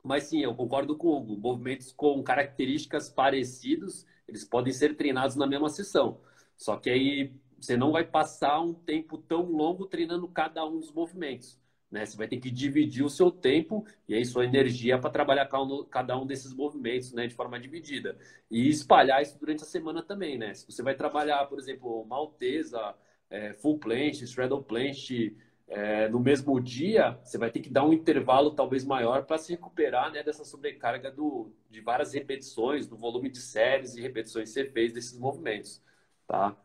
Mas sim, eu concordo com o Hugo. Movimentos com características parecidas, eles podem ser treinados na mesma sessão. Só que aí você não vai passar um tempo tão longo treinando cada um dos movimentos, né? Você vai ter que dividir o seu tempo e aí sua energia para trabalhar cada um desses movimentos, né, de forma dividida. E espalhar isso durante a semana também, né? Se você vai trabalhar, por exemplo, maltesa, full planche, straddle planche, no mesmo dia, você vai ter que dar um intervalo talvez maior para se recuperar, né, dessa sobrecarga de várias repetições, do volume de séries e repetições que você fez desses movimentos, tá?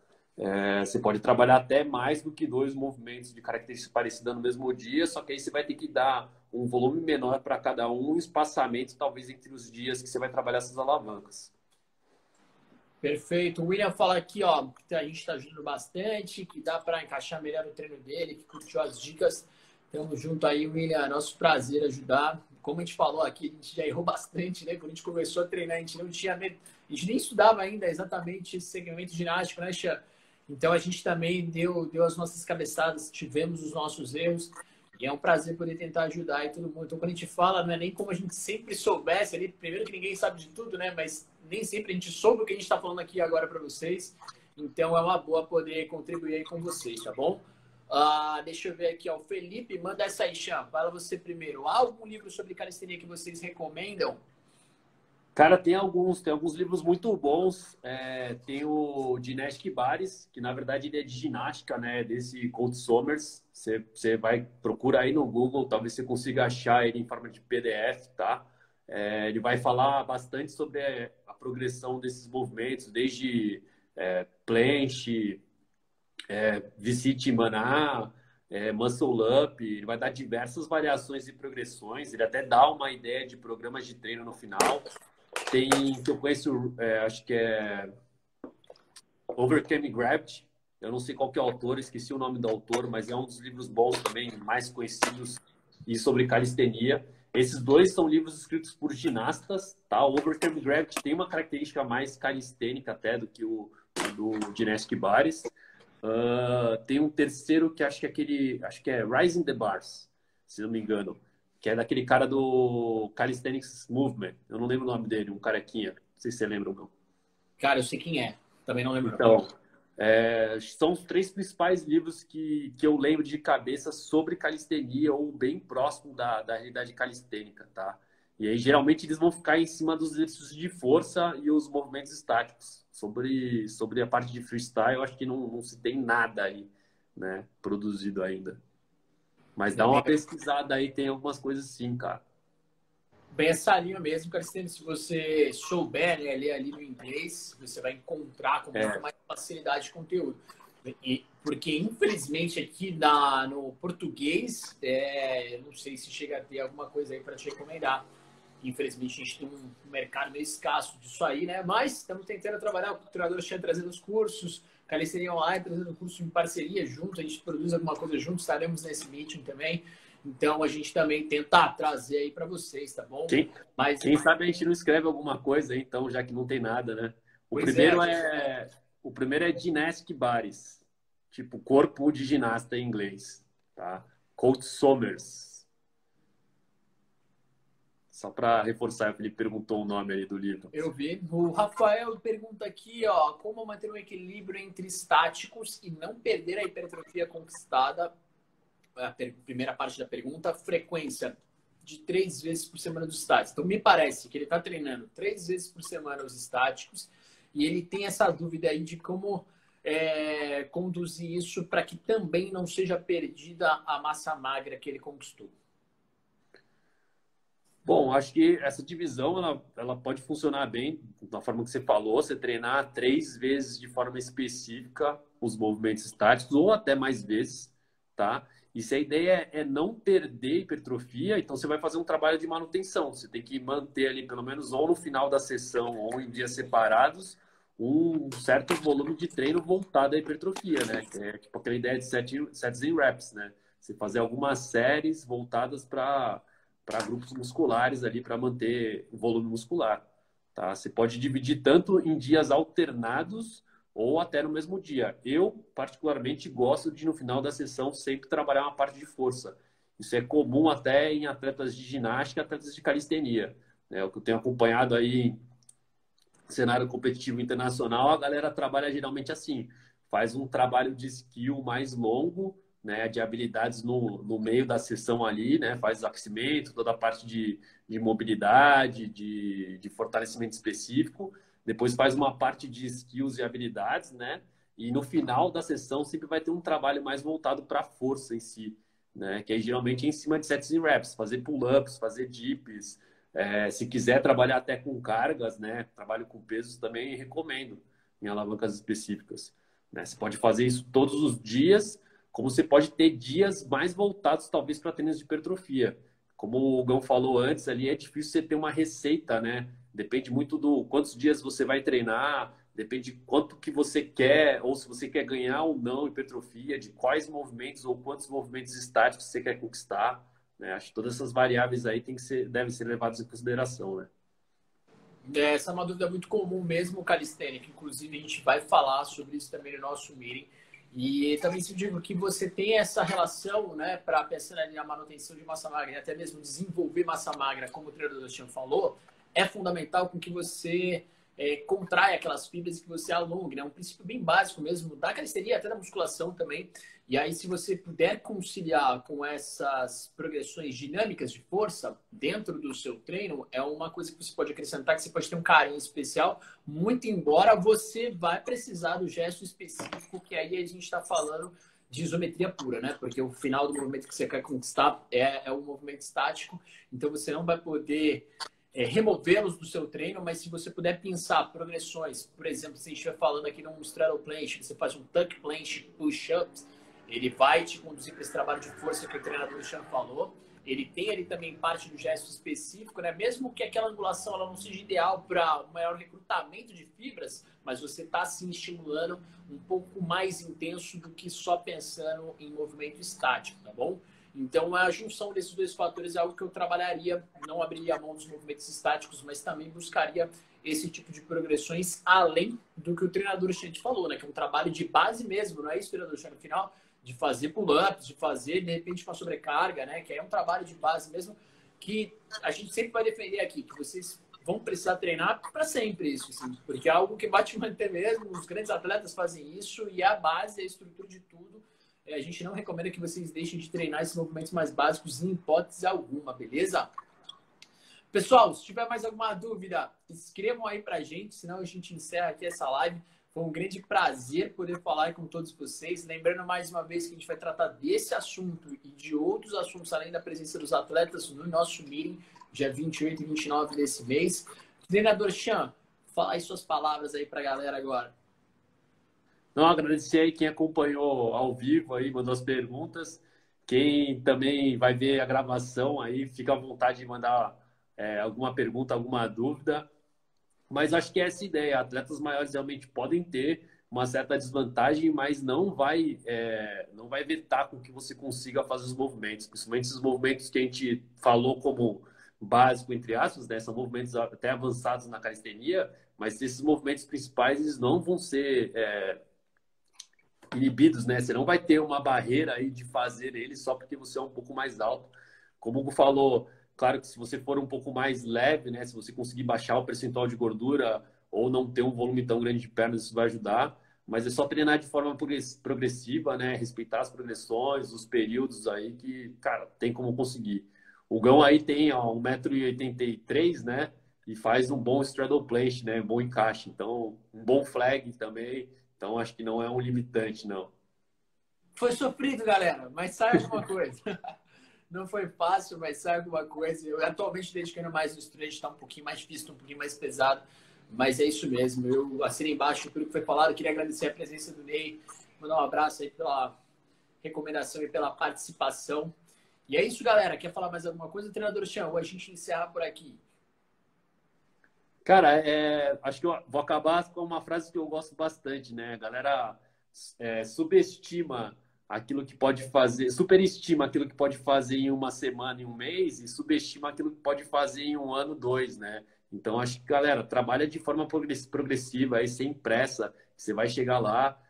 Você pode trabalhar até mais do que dois movimentos de característica parecida no mesmo dia, só que aí você vai ter que dar um volume menor para cada um, um espaçamento talvez entre os dias que você vai trabalhar essas alavancas. Perfeito. O William fala aqui, ó, que a gente está ajudando bastante, que dá para encaixar melhor o treino dele, que curtiu as dicas. Tamo junto aí, William. Nosso prazer ajudar. Como a gente falou aqui, a gente já errou bastante, né? Quando a gente começou a treinar, a gente não tinha medo. A gente nem estudava ainda exatamente esse segmento ginástico, né, Xan? Então a gente também deu as nossas cabeçadas, tivemos os nossos erros. E é um prazer poder tentar ajudar e todo mundo. Então, quando a gente fala, não é nem como a gente sempre soubesse ali, primeiro que ninguém sabe de tudo, né? Mas nem sempre a gente soube o que a gente está falando aqui agora para vocês. Então, é uma boa poder contribuir aí com vocês, tá bom? Deixa eu ver aqui, ó. O Felipe, manda essa aí, Chan. Fala você primeiro. Há algum livro sobre calistenia que vocês recomendam? Cara, tem alguns livros muito bons. Tem o Dinesh Baris, que na verdade ele é de ginástica, né? Desse Colt Somers. Você vai, procura aí no Google, talvez você consiga achar ele em forma de PDF, tá? Ele vai falar bastante sobre a progressão desses movimentos, desde planche, VCT Maná, Muscle Up. Ele vai dar diversas variações e progressões. Ele até dá uma ideia de programas de treino no final. Tem que eu conheço, acho que é Overcoming Gravity. Eu não sei qual que é o autor, esqueci o nome do autor, mas é um dos livros bons também, mais conhecidos, e sobre calistenia. Esses dois são livros escritos por ginastas, tá? O Overcoming Gravity tem uma característica mais calistênica até do que o do Dinesh Baris. Tem um terceiro que acho que é Rising the Bars, se não me engano, que é daquele cara do Calisthenics Movement. Eu não lembro o nome dele, um carequinha. Não sei se você lembra, não. Cara, eu sei quem é. Também não lembro. Então, são os três principais livros que eu lembro de cabeça sobre calistenia ou bem próximo da realidade calistênica, tá? E aí, geralmente, eles vão ficar em cima dos exercícios de força e os movimentos estáticos. Sobre a parte de freestyle, eu acho que não se tem nada aí, né, produzido ainda. Mas dá uma pesquisada aí, tem algumas coisas sim, cara. Bem essa linha mesmo, Calistênio, se você souber, né, ler ali no inglês, você vai encontrar com muito mais facilidade de conteúdo. Porque, infelizmente, aqui no português, eu não sei se chega a ter alguma coisa aí para te recomendar. Infelizmente, a gente tem um mercado meio escasso disso aí, né? Mas estamos tentando trabalhar, o treinador tinha trazendo os cursos, Calistenia Online trazendo curso em parceria junto, a gente produz alguma coisa junto, estaremos nesse meeting também. Então, a gente também tenta trazer aí para vocês, tá bom? Quem sabe a gente não escreve alguma coisa aí, então, já que não tem nada, né? O primeiro é Dinesh Baris, tipo corpo de ginasta em inglês, tá? Colt Somers. Só para reforçar, o Felipe perguntou o nome aí do livro. Eu vi. O Rafael pergunta aqui, ó, como manter um equilíbrio entre estáticos e não perder a hipertrofia conquistada. A primeira parte da pergunta, frequência de 3 vezes por semana dos estáticos. Então, me parece que ele está treinando 3 vezes por semana os estáticos e ele tem essa dúvida aí de como conduzir isso para que também não seja perdida a massa magra que ele conquistou. Bom, acho que essa divisão ela pode funcionar bem da forma que você falou, você treinar 3 vezes de forma específica os movimentos estáticos ou até mais vezes, tá? E se a ideia é não perder hipertrofia, então você vai fazer um trabalho de manutenção. Você tem que manter ali, pelo menos ou no final da sessão ou em dias separados, um certo volume de treino voltado à hipertrofia, né? Que é tipo aquela ideia de sets em reps, né? Você fazer algumas séries voltadas para grupos musculares ali para manter o volume muscular, tá? Você pode dividir tanto em dias alternados ou até no mesmo dia. Eu, particularmente, gosto de, no final da sessão, sempre trabalhar uma parte de força. Isso é comum até em atletas de ginástica e atletas de calistenia. O que eu tenho acompanhado aí cenário competitivo internacional, a galera trabalha geralmente assim, faz um trabalho de skill mais longo, né, de habilidades no meio da sessão ali, né, faz aquecimento, toda a parte de mobilidade, de fortalecimento específico, depois faz uma parte de skills e habilidades, né, e no final da sessão sempre vai ter um trabalho mais voltado para a força em si, né, que aí geralmente é em cima de sets e reps, fazer pull-ups, fazer dips, se quiser trabalhar até com cargas, né? Trabalho com pesos também recomendo em alavancas específicas. Né? Você pode fazer isso todos os dias, como você pode ter dias mais voltados talvez para treinos de hipertrofia. Como o Gão falou antes, ali é difícil você ter uma receita, né? Depende muito do quantos dias você vai treinar, depende de quanto que você quer, ou se você quer ganhar ou não hipertrofia, de quais movimentos ou quantos movimentos estáticos você quer conquistar. Né? Acho que todas essas variáveis aí devem ser levadas em consideração, né? Essa é uma dúvida muito comum mesmo, Calistênica. Inclusive, a gente vai falar sobre isso também no nosso meeting. E também se digo que você tem essa relação, né, para pensar ali na manutenção de massa magra e até mesmo desenvolver massa magra, como o treinador Christian falou, é fundamental com que você contrai aquelas fibras e que você alongue, né? Um princípio bem básico mesmo da calistenia, até da musculação também. E aí, se você puder conciliar com essas progressões dinâmicas de força dentro do seu treino, é uma coisa que você pode acrescentar, que você pode ter um carinho especial, muito embora você vai precisar do gesto específico, que aí a gente está falando de isometria pura, né? Porque o final do movimento que você quer conquistar é um movimento estático, então você não vai poder removê-los do seu treino, mas se você puder pensar progressões, por exemplo, se a gente estiver falando aqui num straddle planche, você faz um tuck planche, push-ups, ele vai te conduzir para esse trabalho de força que o treinador Christian falou. Ele tem ali também parte do gesto específico, né? Mesmo que aquela angulação ela não seja ideal para um maior recrutamento de fibras, mas você está sim estimulando um pouco mais intenso do que só pensando em movimento estático, tá bom? Então, a junção desses dois fatores é algo que eu trabalharia, não abriria a mão dos movimentos estáticos, mas também buscaria esse tipo de progressões além do que o treinador Xande falou, né? Que é um trabalho de base mesmo, não é isso, treinador Xande, no final? De fazer pull-ups, de fazer, de repente, uma sobrecarga, né? Que é um trabalho de base mesmo que a gente sempre vai defender aqui, que vocês vão precisar treinar para sempre isso, assim, porque é algo que bate manter mesmo, os grandes atletas fazem isso e é a base, é a estrutura de tudo. A gente não recomenda que vocês deixem de treinar esses movimentos mais básicos em hipótese alguma, beleza? Pessoal, se tiver mais alguma dúvida, escrevam aí pra gente, senão a gente encerra aqui essa live. Foi um grande prazer poder falar com todos vocês. Lembrando mais uma vez que a gente vai tratar desse assunto e de outros assuntos, além da presença dos atletas, no nosso meeting, dia 28 e 29 desse mês. Treinador Chan, fala aí suas palavras aí pra galera agora. Não, agradecer aí quem acompanhou ao vivo aí, mandou as perguntas. Quem também vai ver a gravação aí, fica à vontade de mandar alguma pergunta, alguma dúvida. Mas acho que é essa ideia. Atletas maiores realmente podem ter uma certa desvantagem, mas não vai vetar com que você consiga fazer os movimentos. Principalmente esses movimentos que a gente falou como básico, entre aspas, né? São movimentos até avançados na calistenia, mas esses movimentos principais eles não vão ser inibidos, né? Você não vai ter uma barreira aí de fazer eles só porque você é um pouco mais alto. Como o Hugo falou, claro que se você for um pouco mais leve, né? Se você conseguir baixar o percentual de gordura ou não ter um volume tão grande de pernas, isso vai ajudar. Mas é só treinar de forma progressiva, né? Respeitar as progressões, os períodos aí que, cara, tem como conseguir. O Gão aí tem 1,83 m, né? E faz um bom straddle planche, né? Um bom encaixe. Então, um bom flag também. Então, acho que não é um limitante, não. Foi sofrido, galera, mas sai alguma coisa. Não foi fácil, mas sai alguma coisa. Eu atualmente dedicando mais no stretch, está um pouquinho mais difícil, um pouquinho mais pesado. Mas é isso mesmo. Eu assinei embaixo tudo que foi falado. Eu queria agradecer a presença do Ney. Mandar um abraço aí pela recomendação e pela participação. E é isso, galera. Quer falar mais alguma coisa? Treinador Chan, ou a gente encerra por aqui? Cara, acho que eu vou acabar com uma frase que eu gosto bastante, né? A galera subestima aquilo que pode fazer, superestima aquilo que pode fazer em uma semana, em um mês, e subestima aquilo que pode fazer em um ano, dois, né? Então, acho que, galera, trabalha de forma progressiva, aí, sem pressa, você vai chegar lá.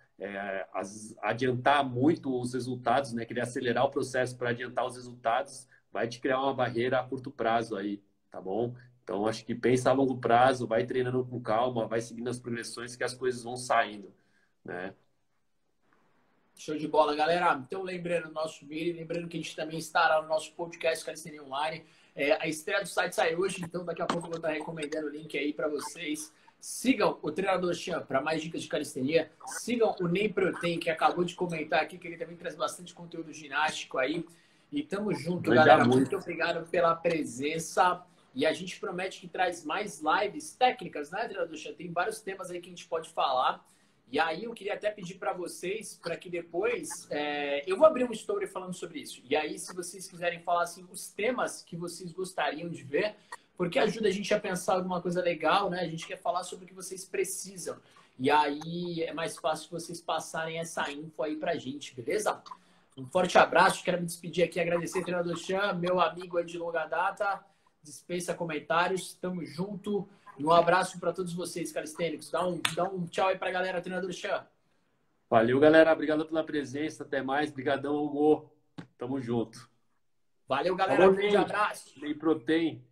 adiantar muito os resultados, né? Querer acelerar o processo para adiantar os resultados, vai te criar uma barreira a curto prazo aí, tá bom? Então, acho que pensa a longo prazo, vai treinando com calma, vai seguindo as progressões que as coisas vão saindo, né? Show de bola, galera. Então, lembrando o nosso vídeo, lembrando que a gente também estará no nosso podcast Calistenia Online. A estreia do site sai hoje, então daqui a pouco eu vou estar recomendando o link aí para vocês. Sigam o Treinador Chan para mais dicas de calistenia. Sigam o Ney Protein, que acabou de comentar aqui, que ele também traz bastante conteúdo ginástico aí. E tamo junto, galera. Muito obrigado pela presença. E a gente promete que traz mais lives técnicas, né, Treinador Chan? Tem vários temas aí que a gente pode falar. E aí eu queria até pedir para vocês, para que depois... eu vou abrir um story falando sobre isso. E aí, se vocês quiserem falar assim, os temas que vocês gostariam de ver, porque ajuda a gente a pensar alguma coisa legal, né? A gente quer falar sobre o que vocês precisam. E aí é mais fácil vocês passarem essa info aí pra gente, beleza? Um forte abraço. Quero me despedir aqui, agradecer ao Treinador Chan, meu amigo aí de longa data. Dispensa comentários. Tamo junto. E um abraço para todos vocês, calistênicos. Dá um tchau aí para a galera, Treinador Chan. Valeu, galera. Obrigado pela presença. Até mais. Obrigadão, amor. Tamo junto. Valeu, galera. Um grande abraço. Ney Protein.